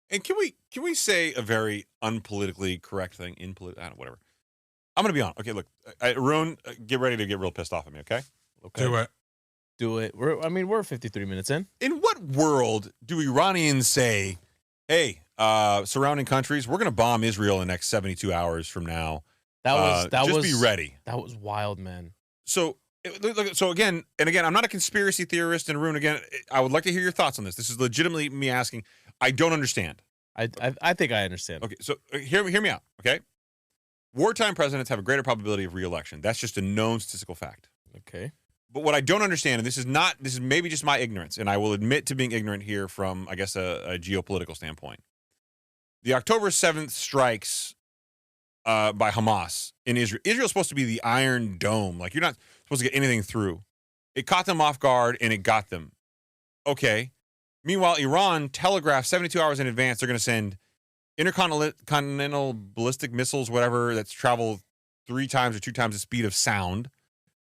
And can we say a very unpolitically correct thing? Whatever. I'm going to be on. Okay, look, Haroon, get ready to get real pissed off at me, okay? Do it. We're 53 minutes in. In what world do Iranians say, hey, surrounding countries, we're going to bomb Israel in the next 72 hours from now. Be ready. That was wild, man. So again, I'm not a conspiracy theorist, and Haroon, again, I would like to hear your thoughts on this. This is legitimately me asking. I don't understand. I think I understand. Okay, so hear me out, okay? wartime presidents have a greater probability of re-election. That's just a known statistical fact. Okay. But what I don't understand, and this is maybe just my ignorance, and I will admit to being ignorant here from, I guess, a geopolitical standpoint. The October 7th strikes by Hamas in Israel. Israel's supposed to be the Iron Dome. Like, you're not supposed to get anything through. It caught them off guard, and it got them. Okay. Meanwhile, Iran telegraphed 72 hours in advance they're going to send intercontinental ballistic missiles, whatever, that's travel 3 times or 2 times the speed of sound,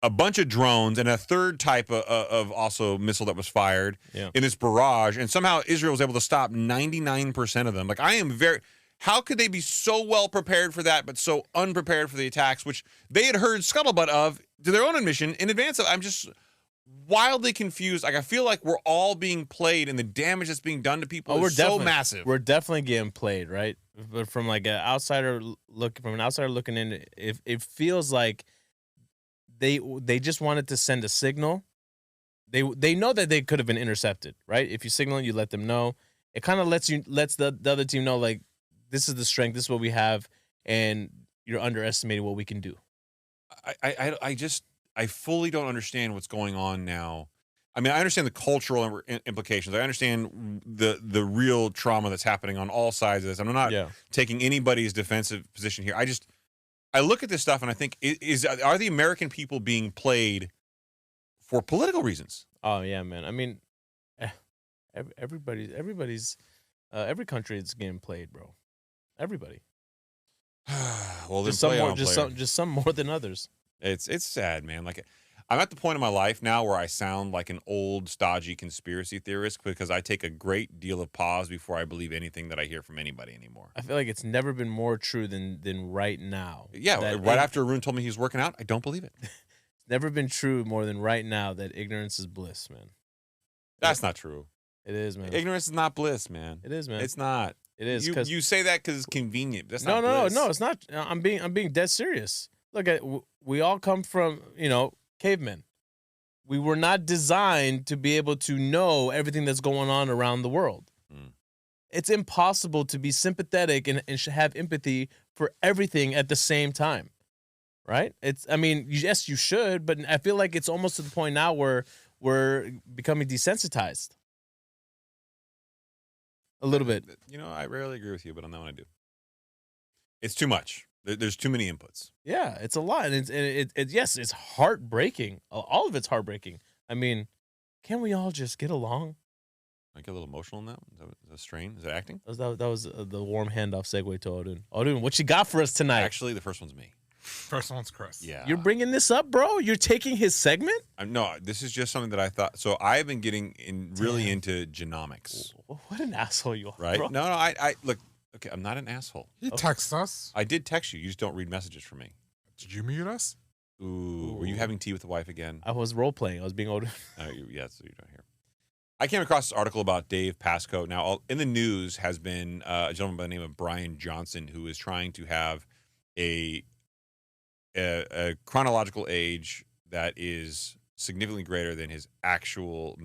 a bunch of drones, and a third type of also missile that was fired in this barrage. And somehow Israel was able to stop 99% of them. Like, how could they be so well prepared for that, but so unprepared for the attacks, which they had heard scuttlebutt of to their own admission in advance of? I'm just wildly confused. Like, I feel like we're all being played, and the damage that's being done to people is so massive. We're definitely getting played, right? But from like an outsider looking in, it feels like they just wanted to send a signal. They know that they could have been intercepted, right? If you signal, you let them know. It kind of lets the other team know, like, this is the strength, this is what we have, and you're underestimating what we can do. I fully don't understand what's going on now. I mean, I understand the cultural implications. I understand the real trauma that's happening on all sides of this. I'm not taking anybody's defensive position here. I look at this stuff and I think, are the American people being played for political reasons? Oh yeah, man. I mean, every country is getting played, bro. Everybody. Well, just some more than others. It's sad, man. Like, I'm at the point in my life now where I sound like an old, stodgy conspiracy theorist because I take a great deal of pause before I believe anything that I hear from anybody anymore. I feel like it's never been more true than right now. Yeah, right after Haroon told me he was working out, I don't believe it. It's never been true more than right now that ignorance is bliss, man. That's not true. It is, man. Ignorance is not bliss, man. It is, man. It's not. It is. You say that because it's convenient. That's not bliss. No, it's not. I'm being dead serious. Look, we all come from, cavemen. We were not designed to be able to know everything that's going on around the world. It's impossible to be sympathetic and have empathy for everything at the same time, right? Yes, you should, but I feel like it's almost to the point now where we're becoming desensitized. A little bit. I rarely agree with you, but on that one I do. It's too much. There's too many inputs. Yeah, it's a lot, and it's heartbreaking. All of it's heartbreaking. I mean, can we all just get along? I get a little emotional in that. Is that a strain? Is it acting? That was the warm handoff segue to Odin. Odin, what you got for us tonight? Actually, the first one's me. First one's Chris. Yeah. You're bringing this up, bro? You're taking his segment? No, this is just something that I thought. So I've been getting really into genomics. What an asshole you are, right? bro. No, I look. Okay, I'm not an asshole. You text us. I did text you. You just don't read messages from me. Did you mute us? Ooh. Were you having tea with the wife again? I was role playing. I was being Odin. Yeah, so you don't hear. I came across this article about Dave Pascoe. Now, in the news has been a gentleman by the name of Brian Johnson who is trying to have a chronological age that is significantly greater than his actual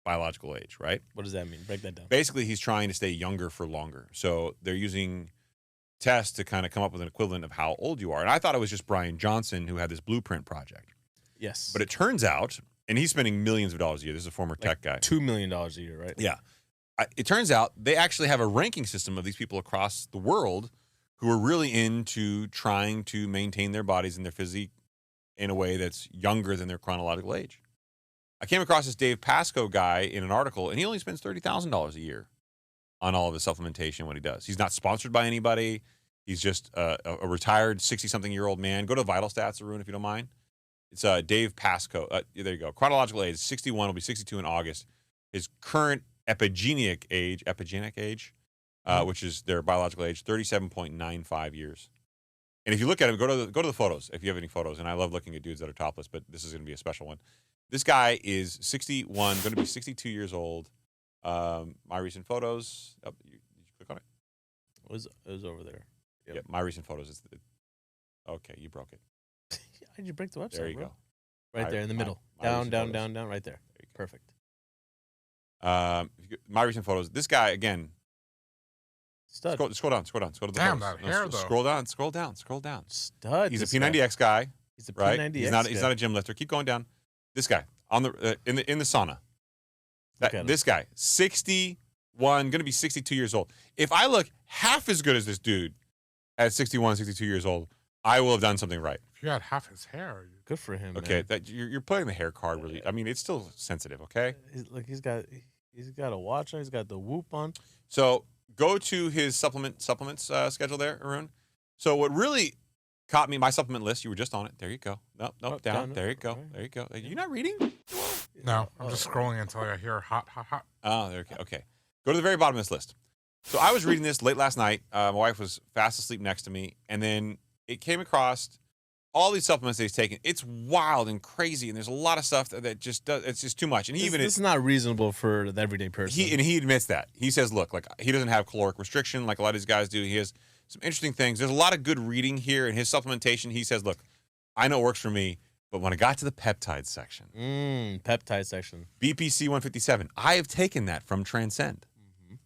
biological age, right? What does that mean? Break that down. Basically, he's trying to stay younger for longer. So they're using tests to kind of come up with an equivalent of how old you are. And I thought it was just Brian Johnson who had this blueprint project. Yes. But it turns out, and he's spending millions of dollars a year. This is a former tech guy. $2 million a year, right? Yeah. It turns out they actually have a ranking system of these people across the world who are really into trying to maintain their bodies and their physique in a way that's younger than their chronological age. I came across this Dave Pascoe guy in an article, and he only spends $30,000 a year on all of his supplementation, what he does. He's not sponsored by anybody. He's just a retired 60-something-year-old man. Go to Vital Stats, Haroon, if you don't mind. It's Dave Pascoe. There you go. Chronological age, 61, will be 62 in August. His current epigenic age, which is their biological age, 37.95 years. And if you look at him, go to the photos, if you have any photos. And I love looking at dudes that are topless, but this is going to be a special one. This guy is 61, going to be 62 years old. My recent photos. Oh, did you click on it? It was over there. Yep. Yeah, my recent photos. Okay, you broke it. How'd you break the website? There you go. Right there in the middle. Down, right there. Perfect. My recent photos. This guy, again, Stud. Scroll down. Scroll to the Damn, post. that hair, though. Scroll down. Stud. He's a this guy. P90X guy, He's a right? P90X He's guy. not a gym lifter. Keep going down. This guy on the in the sauna. Look at him. This guy, 61, going to be 62 years old. If I look half as good as this dude at 61, 62 years old, I will have done something right. If you had half his hair, Good for him. Okay, man. that you're playing the hair card really. I mean, it's still sensitive. Okay, Look, he's got a watch on. He's got the whoop on. so go to his supplements schedule there, Haroon. So what really caught me, my supplement list. You were just on it. There you go. Nope, Oh, down. down. There you go. Right. There you go. Are you not reading? no, I'm just scrolling until I hear hot, hot, hot. Oh, there. Okay. Go to the very bottom of this list. So I was reading this late last night. My wife was fast asleep next to me, and then it came across all these supplements that he's taking. It's wild and crazy, and there's a lot of stuff that just does. It's just too much. And It's not reasonable for the everyday person. he admits that. He says, look, like he doesn't have caloric restriction like a lot of these guys do. He has some interesting things. There's a lot of good reading here in his supplementation. He says, look, I know it works for me, but when I got to the peptide section, Peptide section. BPC 157, I have taken that from Transcend.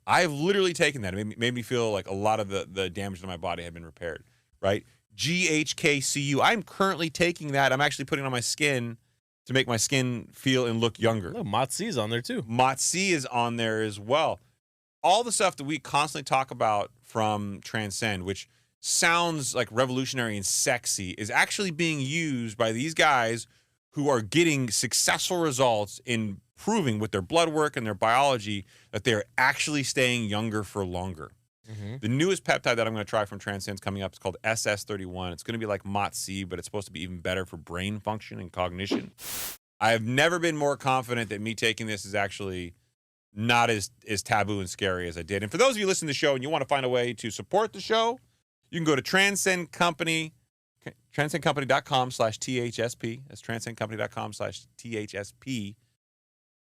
I have literally taken that. It made me feel like a lot of the damage to my body had been repaired, right? GHKCU. I'm currently taking that. I'm actually putting it on my skin to make my skin feel and look younger. Look, Motzi's on there too. Motzi is on there as well. All the stuff that we constantly talk about from Transcend, which sounds like revolutionary and sexy, is actually being used by these guys who are getting successful results in proving with their blood work and their biology that they're actually staying younger for longer. The newest peptide that I'm going to try from Transcend's coming up. It's called SS31. It's going to be like Motzi, but it's supposed to be even better for brain function and cognition. I have never been more confident that me taking this is actually not as taboo and scary as I did. And for those of you listening to the show and you want to find a way to support the show, you can go to Transcend Company, transcendcompany.com/THSP. That's transcendcompany.com/THSP.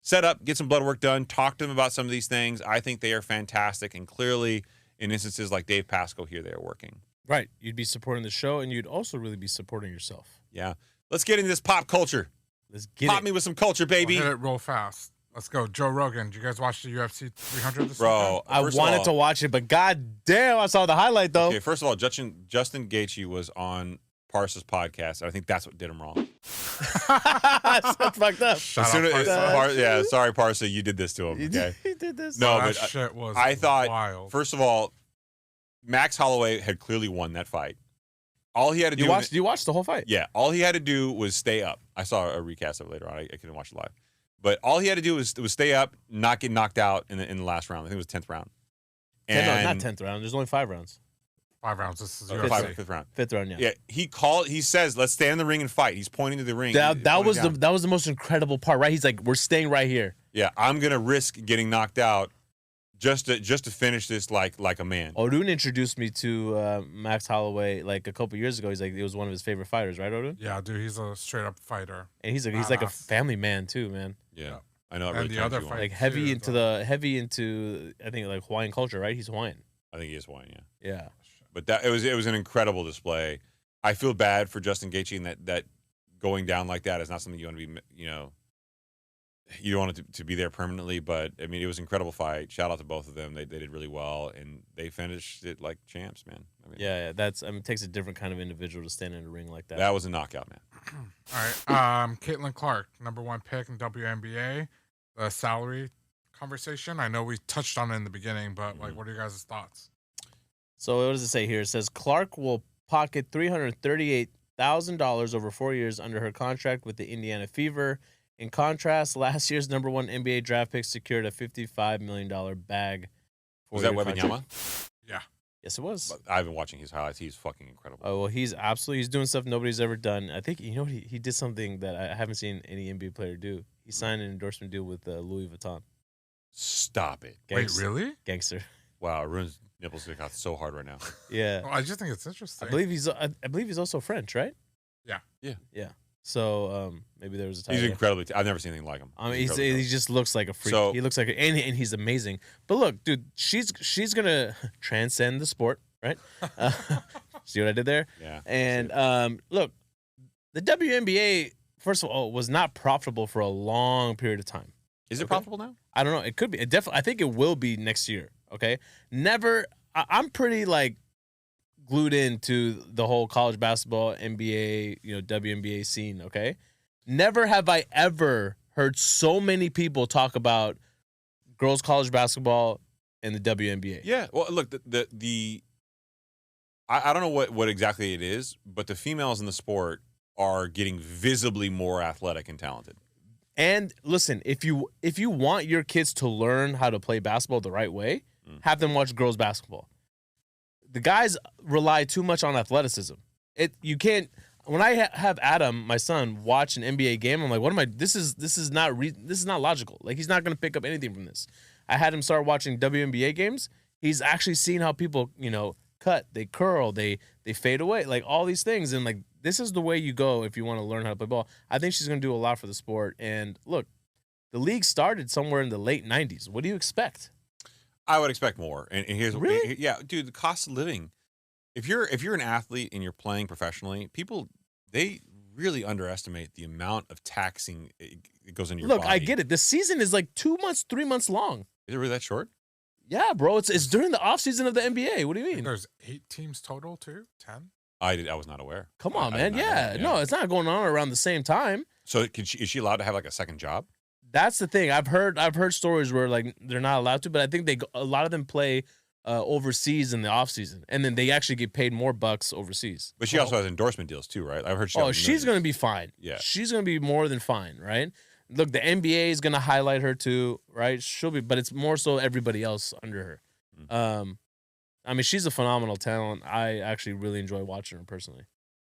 Set up, get some blood work done, talk to them about some of these things. I think they are fantastic. And clearly, in instances like Dave Pasco here, they are working. Right. You'd be supporting the show, and you'd also really be supporting yourself. Yeah. Let's get into this pop culture. Let's get Pop it. me with some culture, baby. We'll hit it real fast. Let's go. Joe Rogan. Did you guys watch the UFC 300 this Bro, I first of wanted all- to watch it, but god damn, I saw the highlight though. Okay, first of all, Justin Gaethje was on Parsa's podcast, and I think that's what did him wrong. That's fucked up. Shout As soon out as- Parsa. yeah, sorry, Parsa, you did this to him. Okay. He did this. No, that but shit was I thought, wild. first of all, Max Holloway had clearly won that fight. All he had to do, You watched the whole fight? yeah, all he had to do was stay up. I saw a recast of it later on. I couldn't watch it live, but all he had to do was stay up, not get knocked out in the last round. I think it was 10th round. No, not 10th round. There's only 5 rounds. 5 rounds. This is Or UFC. fifth round. 5th round, yeah. Yeah, he says, let's stay in the ring and fight. He's pointing to the ring. That He's was pointing down. that was the most incredible part, right? He's like, we're staying right here. Yeah, I'm gonna risk getting knocked out just to finish this like a man. Odun introduced me to Max Holloway like a couple years ago. He's like, it was one of his favorite fighters, right, Odun? Yeah, dude, he's a straight up fighter. And he's like a Badass. family man too, man. Yeah, I know. It And really the turns other you on. fight- Like Dude, heavy into I think like Hawaiian culture, right? He's Hawaiian. I think he is one. Yeah. Yeah. But that it was an incredible display. I feel bad for Justin Gaethje and that going down like that is not something you want to be, you don't want it to be there permanently. But I mean, it was an incredible fight. Shout out to both of them. They did really well and they finished it like champs, man. I mean, Yeah, that's it takes a different kind of individual to stand in a ring like that. that was a knockout, man. All right. Caitlin Clark, #1 pick in WNBA. The salary conversation. I know we touched on it in the beginning, but like, what are your guys' thoughts? So what does it say here? It says Clark will pocket $338,000 over 4 years under her contract with the Indiana Fever. In contrast, last year's #1 NBA draft pick secured a $55 million bag. Was that four-year Wembanyama? contract. Yeah. Yes, it was. I've been watching his highlights. He's fucking incredible. Oh well, he's doing stuff nobody's ever done. I think he did something that I haven't seen any NBA player do. He signed an endorsement deal with Louis Vuitton. Stop it. Wait, really? Gangster. Wow, Arun's nipples got so hard right now. Yeah. Well, I just think it's interesting. I believe he's also French, right? Yeah. So maybe there was a tie. He's there. incredibly. I've never seen anything like him. I mean, He's incredibly he just looks like a freak. So- He looks like and he's amazing. But look, dude, she's gonna transcend the sport, right? See what I did there? Yeah. And look, the WNBA first of all was not profitable for a long period of time. Is it Okay. profitable now? I don't know. It could be. It definitely. I think it will be next year. Okay. Never. I'm pretty like glued into the whole college basketball, NBA, WNBA scene. Okay, never have I ever heard so many people talk about girls college basketball and the WNBA. Yeah. Well, look, I don't know what exactly it is, but the females in the sport are getting visibly more athletic and talented. And listen, if you want your kids to learn how to play basketball the right way, have them watch girls basketball. The guys rely too much on athleticism. You can't. When I have Adam, my son, watch an NBA game, I'm like, what am I? This is not logical. Like, he's not going to pick up anything from this. I had him start watching WNBA games. He's actually seen how people, cut, they curl, they fade away, like all these things. And like, this is the way you go if you want to learn how to play ball. I think she's going to do a lot for the sport. And look, the league started somewhere in the late 90s. What do you expect? I would expect more. And here's Really? yeah, dude, the cost of living. If you're an athlete and you're playing professionally, people, they really underestimate the amount of taxing it goes into your Look, body. I get it. The season is like 2 months, 3 months long. Is it really that short? Yeah, bro. It's during the offseason of the NBA. What do you I think mean? there's 8 teams total too. 10. I was not aware. Come I on, did man. not know Yeah. that, No, it's not going on around the same time. So is she allowed to have like a second job? That's the thing. I've heard stories where like they're not allowed to, but I think a lot of them play overseas in the offseason, and then they actually get paid more bucks overseas. But she also has endorsement deals too, right? I've heard. She's going to be fine. Yeah. She's going to be more than fine, right? Look, the NBA is going to highlight her too, right? She'll be, but it's more so everybody else under her. I mean, she's a phenomenal talent. I actually really enjoy watching her personally.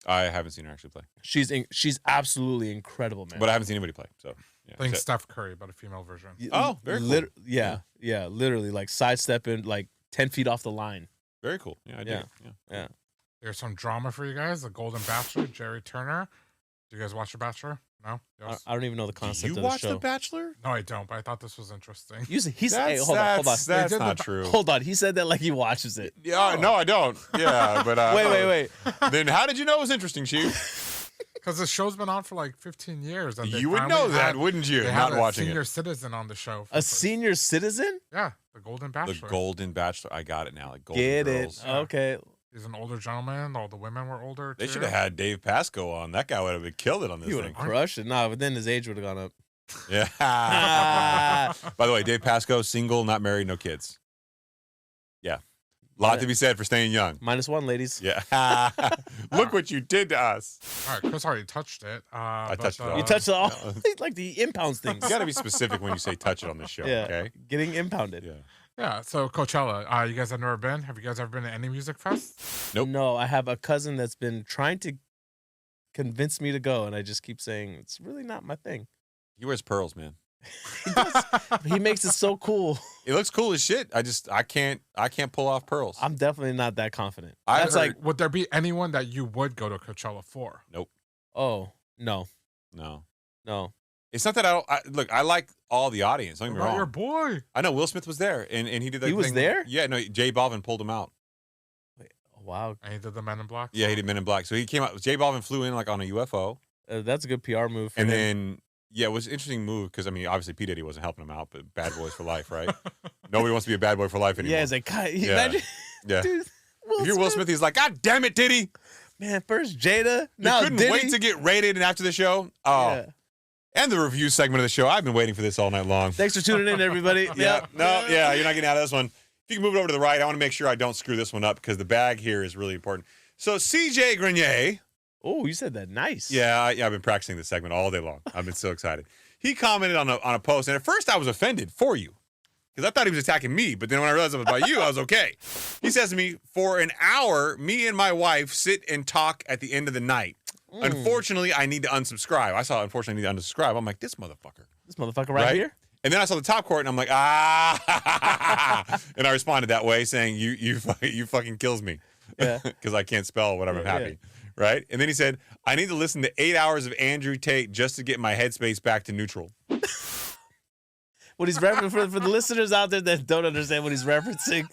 I haven't seen her actually play. She's absolutely incredible, man. But I haven't seen anybody play. So yeah. Playing Steph Curry, but a female version. Oh, very cool. Yeah, literally like sidestepping like 10 feet off the line. Very cool. Yeah, I do. Yeah. There's some drama for you guys. The Golden Bachelor, Jerry Turner. Do you guys watch The Bachelor? No? Yes? I don't even know the Do concept you of watch the show. The Bachelor? No, I don't, but I thought this was interesting. Hey, hold on. That's not true. Hold on. He said that like he watches it. Yeah, no, I don't. Yeah, but Wait. Then how did you know it was interesting, Chief? Because the show's been on for like 15 years. And You would know that, wouldn't you? They Not had watching a senior it. citizen on the show. A senior citizen? Yeah, the Golden Bachelor. The Golden Bachelor. I got it now. Like Golden Get Girls. it. Okay. He's an older gentleman. All the women were older. They too. should have had Dave Pasco on. That guy would have killed it on this He would thing. have crushed it. Nah, but then his age would have gone up. Yeah. By the way, Dave Pasco, single, not married, no kids. Yeah. Lot to be said for staying young. -1, ladies. Yeah. Look what you did to us. All right, Chris already touched it. I touched it all. You touched it all. Like the impounds things. You got to be specific when you say touch it on this show, Yeah. okay? Getting impounded. Yeah. Yeah, so Coachella. You guys have never been? Have you guys ever been to any music fest? Nope. No, I have a cousin that's been trying to convince me to go, and I just keep saying it's really not my thing. He wears pearls, man. He makes it so cool. It looks cool as shit. I can't pull off pearls. I'm definitely not that confident. I've That's heard- like, Would there be anyone that you would go to Coachella for? oh, no. It's not that look, I like all the audience. Don't get me What about wrong. your boy? I know Will Smith was there, and he did that. He was thing- there? Yeah, no, J Balvin pulled him out. Wow. And he did the Men in Black? Yeah, he did Men in Black. So he came out. J Balvin flew in like on a UFO, That's a good PR move for and him. then yeah, it was an interesting move because I mean, obviously P Diddy wasn't helping him out, but bad boys for life, right? Nobody wants to be a bad boy for life anymore. Yeah, it's like, God, Yeah. imagine, Yeah. dude, If you're Will Smith, he's like, God damn it, Diddy! man, first Jada, You now couldn't Diddy. wait to get rated and after the show. Oh, Yeah. and the review segment of the show. I've been waiting for this all night long. Thanks for tuning in, everybody. Yeah, no, yeah, you're not getting out of this one. If you can move it over to the right, I want to make sure I don't screw this one up because the bag here is really important. So CJ Grenier, Oh, you said that nice. yeah, I've been practicing this segment all day long. I've been so excited. He commented on a post, and at first I was offended for you because I thought he was attacking me, but then when I realized it was about you, I was okay. He says to me, for an hour, me and my wife sit and talk at the end of the night. Unfortunately, I need to unsubscribe. I saw, unfortunately, I need to unsubscribe. I'm like, this motherfucker. This motherfucker right here. And then I saw the top court, and I'm like, and I responded that way, saying, you fucking kills me. Yeah. Because I can't spell whatever I'm happy. Right? And then he said, I need to listen to 8 hours of Andrew Tate just to get my headspace back to neutral. What he's referencing for the listeners out there that don't understand what he's referencing,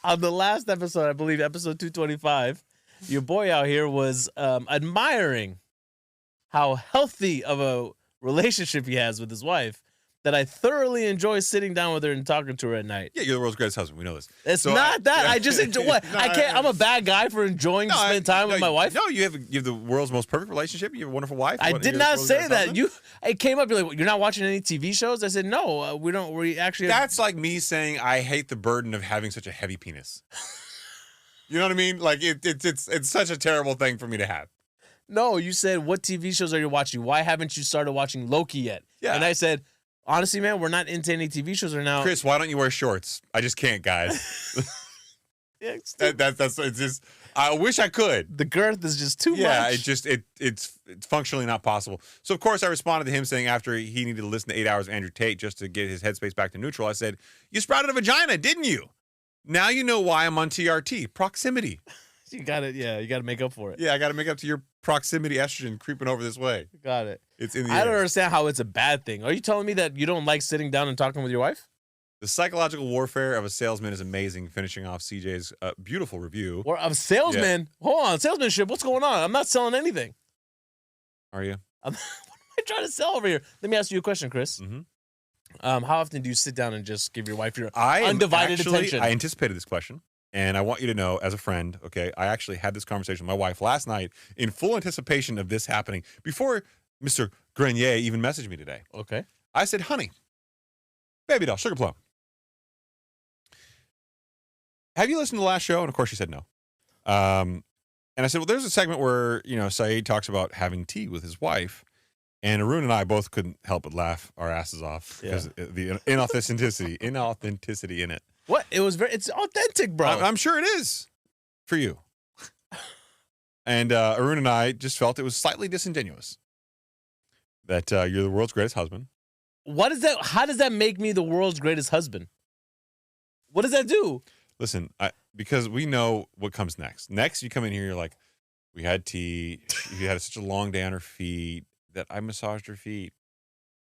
on the last episode, I believe episode 225, your boy out here was admiring how healthy of a relationship he has with his wife. that I thoroughly enjoy sitting down with her and talking to her at night. Yeah, you're the world's greatest husband. We know this. It's not that. Yeah. I just enjoy what? No, I can't. I'm a bad guy for enjoying to spend time with my wife. No, you have the world's most perfect relationship. You have a wonderful wife. I You're did the not world's say greatest that. husband. It came up. You're like, you're not watching any TV shows. I said no. We don't. We actually. That's like me saying I hate the burden of having such a heavy penis. You know what I mean? Like it's such a terrible thing for me to have. No, you said what TV shows are you watching? Why haven't you started watching Loki yet? Yeah. And I said, honestly, man, we're not into any TV shows right now. Chris, why don't you wear shorts? I just can't, guys. Yeah, That's it's just. I wish I could. the girth is just too Yeah, much. it's functionally not possible. So of course I responded to him saying after he needed to listen to 8 hours of Andrew Tate just to get his headspace back to neutral, I said, "You sprouted a vagina, didn't you? Now you know why I'm on TRT. Proximity. You got it. Yeah, you got to make up for it. Yeah, I got to make up to your proximity estrogen creeping over this way. Got it. It's in the I don't air. understand how it's a bad thing. Are you telling me that you don't like sitting down and talking with your wife? The psychological warfare of a salesman is amazing. Finishing off CJ's beautiful review. Or a salesman? Hold on, salesmanship. What's going on? I'm not selling anything. Are you? What am I trying to sell over here? Let me ask you a question, Chris. Mm-hmm. How often do you sit down and just give your wife your I am undivided actually- attention? I anticipated this question, and I want you to know, as a friend, okay, I actually had this conversation with my wife last night in full anticipation of this happening before Mr. Grenier even messaged me today. Okay. I said, honey, baby doll, sugar plum, have you listened to the last show? And of course she said no. And I said, well, there's a segment where, Saied talks about having tea with his wife. And Haroon and I both couldn't help but laugh our asses off because the inauthenticity in it. What? It's authentic, bro. I'm sure it is for you. And Haroon and I just felt it was slightly disingenuous that you're the world's greatest husband. What is that? How does that make me the world's greatest husband? What does that do? Listen, because we know what comes next. Next, you come in here, you're like, we had tea. She had such a long day on her feet that I massaged her feet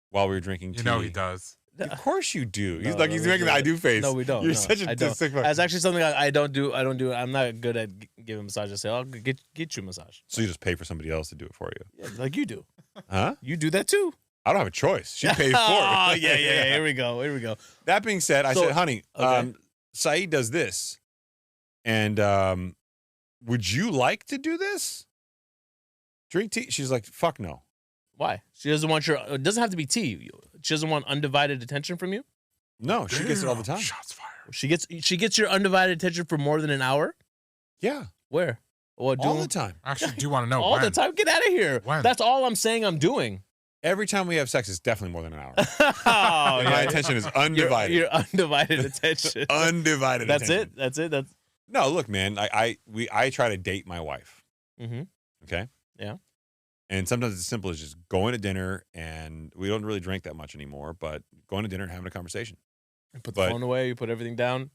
while we were drinking tea. You know he does. Of course you do. No, He's we making the don't. I do face. No, we don't. You're No, such a I don't. sick fuck. That's actually something I don't do. I don't do. I'm not good at giving a massage. I say, I'll get you a massage. So you just pay for somebody else to do it for you. Yeah, like you do. Huh? You do that too. I don't have a choice. She pays for it. Oh, yeah. Here we go. That being said, I So- said, honey, okay. Saied does this. And would you like to do this? Drink tea? She's like, fuck no. Why? She doesn't want your. It doesn't have to be tea. She doesn't want undivided attention from you. No, she gets it all the time. Shots fired. She gets your undivided attention for more than an hour. Yeah, Where? What? all Doing the time. I actually do want to know all when. the time. Get out of here. When? That's all I'm saying. I'm doing. Every time we have sex, it's definitely more than an hour. Oh, And my attention is undivided. Your undivided attention. Undivided That's attention. it. That's it. That's. No, look, man, I try to date my wife. Mm-hmm. Okay? Yeah. And sometimes it's as simple as just going to dinner, and we don't really drink that much anymore, but going to dinner and having a conversation. Put the phone away. You put everything down.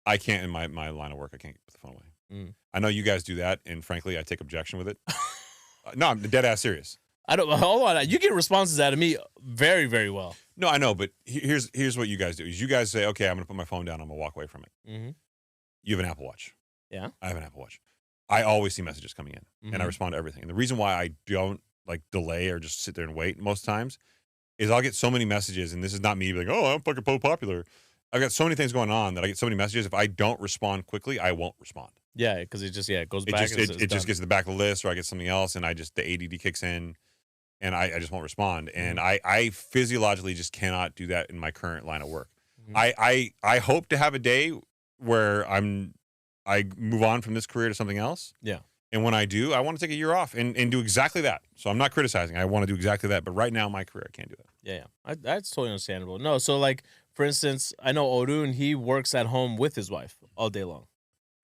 I can't in my line of work. I can't put the phone away. Mm. I know you guys do that, and frankly, I take objection with it. No, I'm dead ass serious. I don't. Hold on. You get responses out of me very, very well. No, I know, but here's what you guys do: is you guys say, "Okay, I'm going to put my phone down. I'm going to walk away from it." Mm-hmm. You have an Apple Watch. Yeah. I have an Apple Watch. I always see messages coming in, and I Mhm. respond to everything. And the reason why I don't like delay or just sit there and wait most times is I'll get so many messages, and this is not me being like, "Oh, I'm fucking popular." I've got so many things going on that I get so many messages. If I don't respond quickly, I won't respond. Yeah, because it just it goes It back. just and it it's just done. gets to the back of the list, or I get something else, and the ADD kicks in, and I just won't respond. And I physiologically just cannot do that in my current line of work. Mhm. I hope to have a day where I move on from this career to something else. Yeah. And when I do, I want to take a year off and do exactly that. So I'm not criticizing. I want to do exactly that. But right now, in my career, I can't do that. Yeah. That's totally understandable. No, so like for instance, I know Haroon, he works at home with his wife all day long,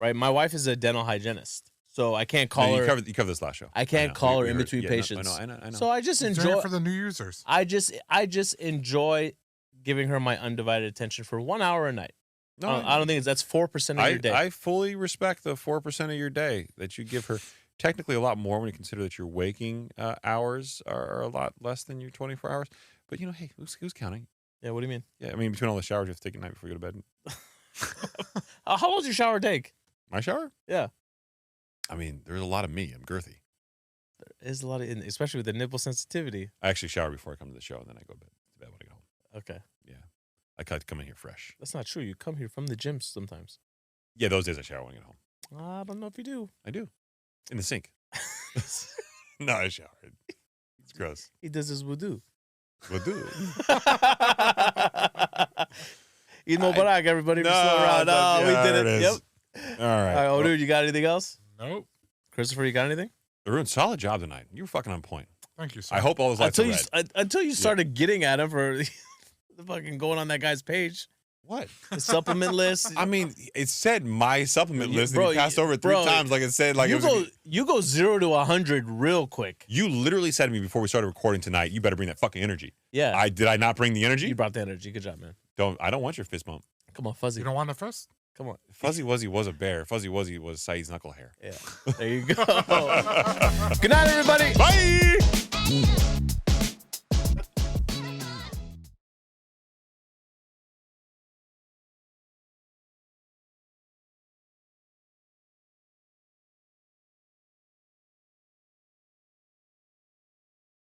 right? My wife is a dental hygienist, so I can't call No, her. you covered this last show. I can't know. call her We in heard- between yeah, no, patients. I know. So I just Doing it enjoy. for the new users. I just enjoy giving her my undivided attention for 1 hour a night. No, I don't think that's 4% of your day. I fully respect the 4% of your day that you give her. Technically, a lot more when you consider that your waking hours are a lot less than your 24 hours. But hey, who's counting? Yeah, what do you mean? Yeah, I mean between all the showers you have to take at night before you go to bed. How long does your shower take? My shower? Yeah. I mean, there's a lot of me. I'm girthy. There's a lot of, especially with the nipple sensitivity. I actually shower before I come to the show, and then I go to bed when I go home. Okay. Yeah. I like to come in here fresh. That's not true. You come here from the gym sometimes. Yeah, those days I shower when I get home. I don't know if you do. I do. In the sink. No, I shower. It's gross. He does his wudu. Wudu. Eid Mubarak, everybody. No, We're still around. yeah, We did there it. it Yep. is. All right. All right, Odu, you got anything else? Nope. Christopher, you got anything? Haroon, solid job tonight. You were fucking on point. Thank you, sir. I hope all those lights are red. Until you started getting at him for the fucking going on that guy's page. What? The supplement list. I mean, it said my supplement list, and bro, you passed over it three times like it said. Like you go 0 to 100 real quick. You literally said to me before we started recording tonight, you better bring that fucking energy. Yeah. Did I not bring the energy? You brought the energy. Good job, man. I don't want your fist bump. Come on, Fuzzy. You don't want a fist? Come on. Fuzzy Wuzzy was a bear. Fuzzy Wuzzy was Saeed's knuckle hair. Yeah. There you go.